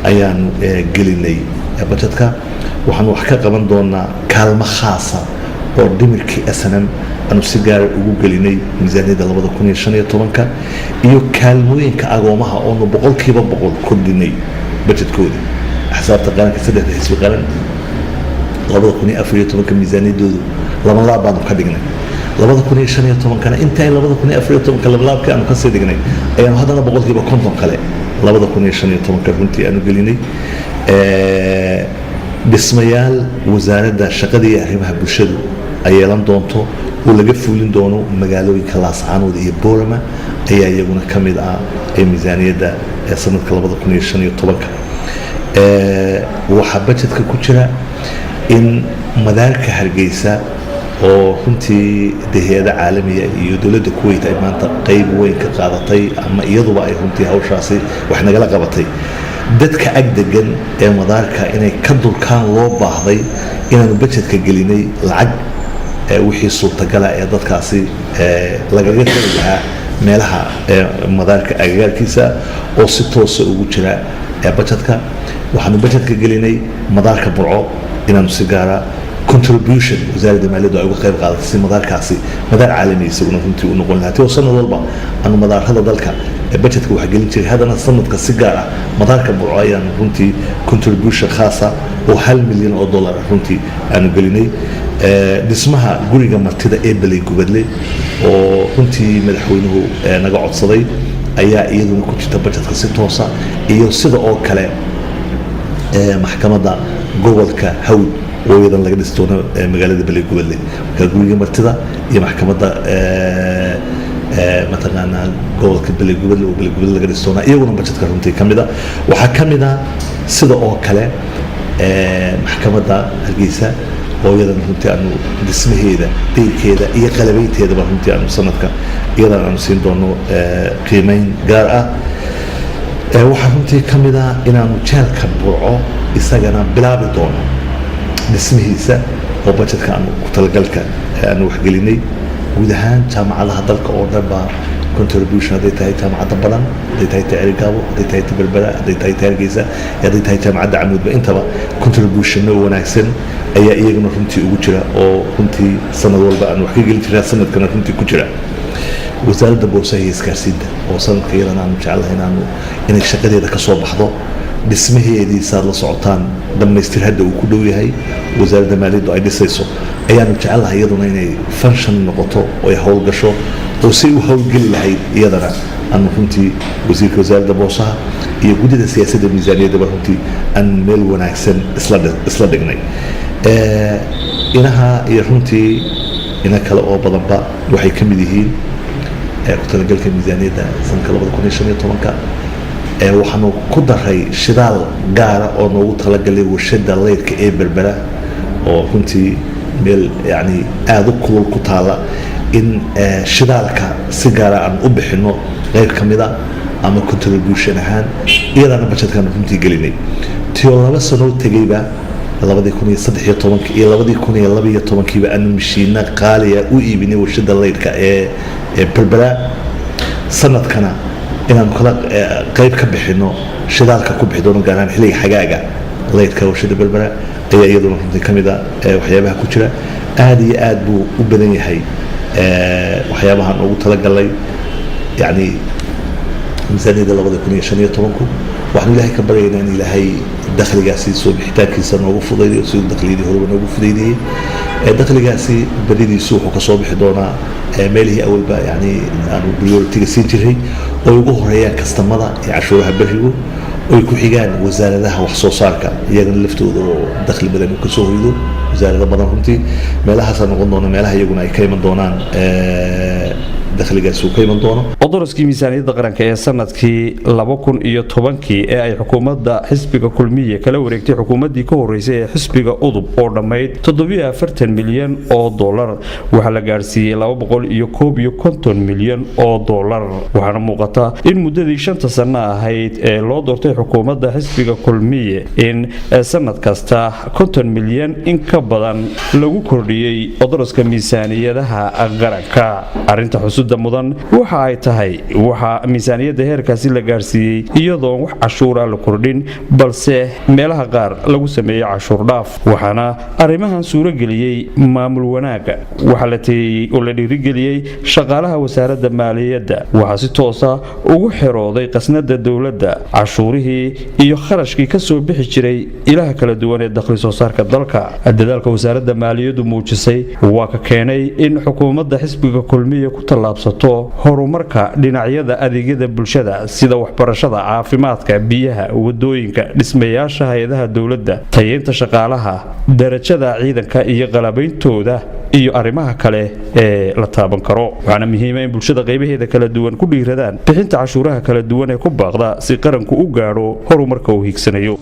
ayaanu gelinay budgetka waxaanu wax ka qaban doonaa kaalmo khaasa oo dhimirkii SNM aanu si gaar ugu gelinay miisaaniyadda 2015 iyo kaalmooyinka agoomaha oo 100% kordhinay budgetkooda xisaabta qaranka saddexda xisbi qaran 2014 miisaaniyaddoodu laba laab baanu ka dhignay 2015 inta ay 2014 lablaabka aanu ka sii dhignay ayaanu haddana 100% kale 2015 runtii aanu gelinay dhismayaal wasaaradda shaqada iyo arrimaha bulshadu ay yeelan doonto oo laga fuulin doono magaalooyinka Laascaanood iyo Boorama ayaa iyaguna ka mid ah ee miisaaniyadda sanadka 2015 waxaa budgetka ku jira in madaarka Hargeysa oo runtii hay'adaha caalamiga iyo dawladda Kuwait ay maanta qayb weyn ka qaadatay ama iyaduba ay runtii hawshaasi wax nagala qabatay dadka ag degan ee madaarka inay ka dulkaan loo baahday inaanu budgetka gelinay lacag wixii suurtagal ah ee dadkaasi lagaga tagi lahaa meelaha madaarka agagaarkiisa oo si toos ah ugu jira budgetka waxaanu budgetka gelinay madaarka Burco inaanu si gaara contribution wasaaradda maaliyaddu ay uga qayb qaadatay si madaarkaasi madaar caalami isaguna runtii u noqon lahaa tio sanad walba aanu madaarada dalka budgetka wax gelin jiray haddana sanadka si gaar ah madaarka Burco ayaanu runtii contribution khaasa oo $1 milyan runtii aanu gelinay dhismaha guriga martida ee Balay Gubadle oo runtii madaxweynuhu naga codsaday ayaa iyaduna ku jirta budgetka si toosa iyo sida oo kale maxkamadda gobolka Hawd oo iyadan laga dhisi doono magaalada Balay Gubadle marka guriga martida iyo maxkamadda mataqaanaa gobolka Balay Gubadle oo Balay Gubadle laga dhisi doono iyaguna budgetka runtii ka mid ah waxaa ka mid ah sida oo kale maxkamadda Hargeysa oo iyadan runtii aanu dhismaheeda deyrkeeda iyo qalabaynteedaba runtii aanu sanadka iyadan aanu siin doono qiimeyn gaar ah waxaa runtii ka mid ah inaanu jeelka Burco isagana bilaabi doono dhismihiisa oo budgetka aanu ku talagalka aanu wax gelinay guud ahaan jaamacadaha dalka oo dhan baa contribution hadday tahay jaamacadda badan hadday tahay Taariikabo hadday tahay Berbera hadday tahay Hargeysa hadday tahay jaamacadda Camuudba intaba contribution wanaagsan ayaa iyaguna runtii ugu jira oo runtii sanad walba aan wax ka gelin jiraa sanadkana runtii ku jira wasaaradda boosaha iyo isgaarsiinta oo sanadka iyadana aanu jecelahay inay shaqadeeda ka soo baxdo dhismaheedii saad la socotaan dhammaystir hadda uu ku dhow yahay wasaaradda maaliyaddu ay dhisayso ayaanu jecelahay iyaduna inay function noqoto oo ay howlgasho oo si u howlgeli lahayd iyadana aanu runtii wasiirka wasaaradda boosaha iyo guddida siyaasadda miisaaniyaddaba runtii aan meel wanaagsan isla dhignay inaha iyo runtii ina kale oo badanba waxay ka mid yihiin ku talagalka miisaaniyadda sanadka 2015 waxaanu ku daray shidaal gaara oo noogu talagalay warshada leydka ee Berbera oo runtii meel yani aad u kulul ku taala in shidaalka si gaara aan u bixino qayb ka mid a ama contribution ahaan iyadana budgetkan runtii gelinay tiyo 2 sano tagayba 2013 iyo 2012 aanu mishiina qaaliya u iibinay warshada leydka ee Berbera sanadkana inaan kala qayb ka bixino shidaalka ku bixi doono gaaraan xilliga xagaaga leydka warshada Berbera ayaa iyaduna runtii ka mid ah waxyaabaha ku jira aad iyo aad buu u badan yahay waxyaabahan ugu talagalay yani miisaaniyada 2015 waxaan ilaahay ka baryaynaa in ilaahay dakhligaasi soo bixitaankiisa noogu fudaydiyo siduu dakhligii hore noogu fudaydiyay dakhligaasi badidiisu wuxuu ka soo bixi doonaa meelihii awalba yani aanu priority-ga siin jiray oo ugu horeeyaan kastamada iyo cashuuraha berigu oo ku xigaan wasaaradaha wax soo saarka iyagana laftooda oo dakhli badan ka soo hoydo wasaarada badan runtii meelahaas noqon doona meelaha iyaguna ay ka iman doonaan dakhligaas uu ka iman doono
odoroskii miisaaniyadda qaranka ee sanadkii 2010 ee ay xukuumadda xisbiga kulmiye kala wareegtay xukuumaddii ka horeysay ee xisbiga udub oo dhammayd 740 milyan oo dollar waxaa la gaarsiiyey 251 milyan oo dollar waxaana muuqata in muddadii 5 sano ahayd ee loo doortay xukuumadda xisbiga kulmiye in sanad kasta 50 milyan in ka badan lagu kordhiyey odoroska miisaaniyadaha qaranka arinta mudan waxa ay tahay waxa miisaaniyadda heerkaasi la gaarsiiyey iyadoo wax cashuura la kordhin balse meelaha qaar lagu sameeyay cashuur dhaaf waxaana arrimahan suuro geliyay maamul wanaaga waxa la teeyay oo la dhiirigeliyay shaqaalaha wasaaradda maaliyadda waxa si toos ah ugu xirooday qasnada dawladda cashuurihii iyo kharashkii ka soo bixi jiray ilaha kala duwan ee dakhli soo saarka dalka dadaalka wasaaradda maaliyaddu muujisay waa ka keenay in xukuumadda xisbiga kulmiye ku tallaabsato horumarka dhinacyada adeegyada bulshada sida waxbarashada caafimaadka biyaha wadooyinka dhismayaasha hay'adaha dawladda tayeynta shaqaalaha darajada ciidanka iyo qalabeyntooda iyo arrimaha kale ee la taaban karo waxaana muhiim ah in bulshada qaybaheeda kala duwan ku dhiiradaan bixinta cashuuraha kala duwan ee ku baaqda si qaranku u gaaro horumarka uu hiigsanayo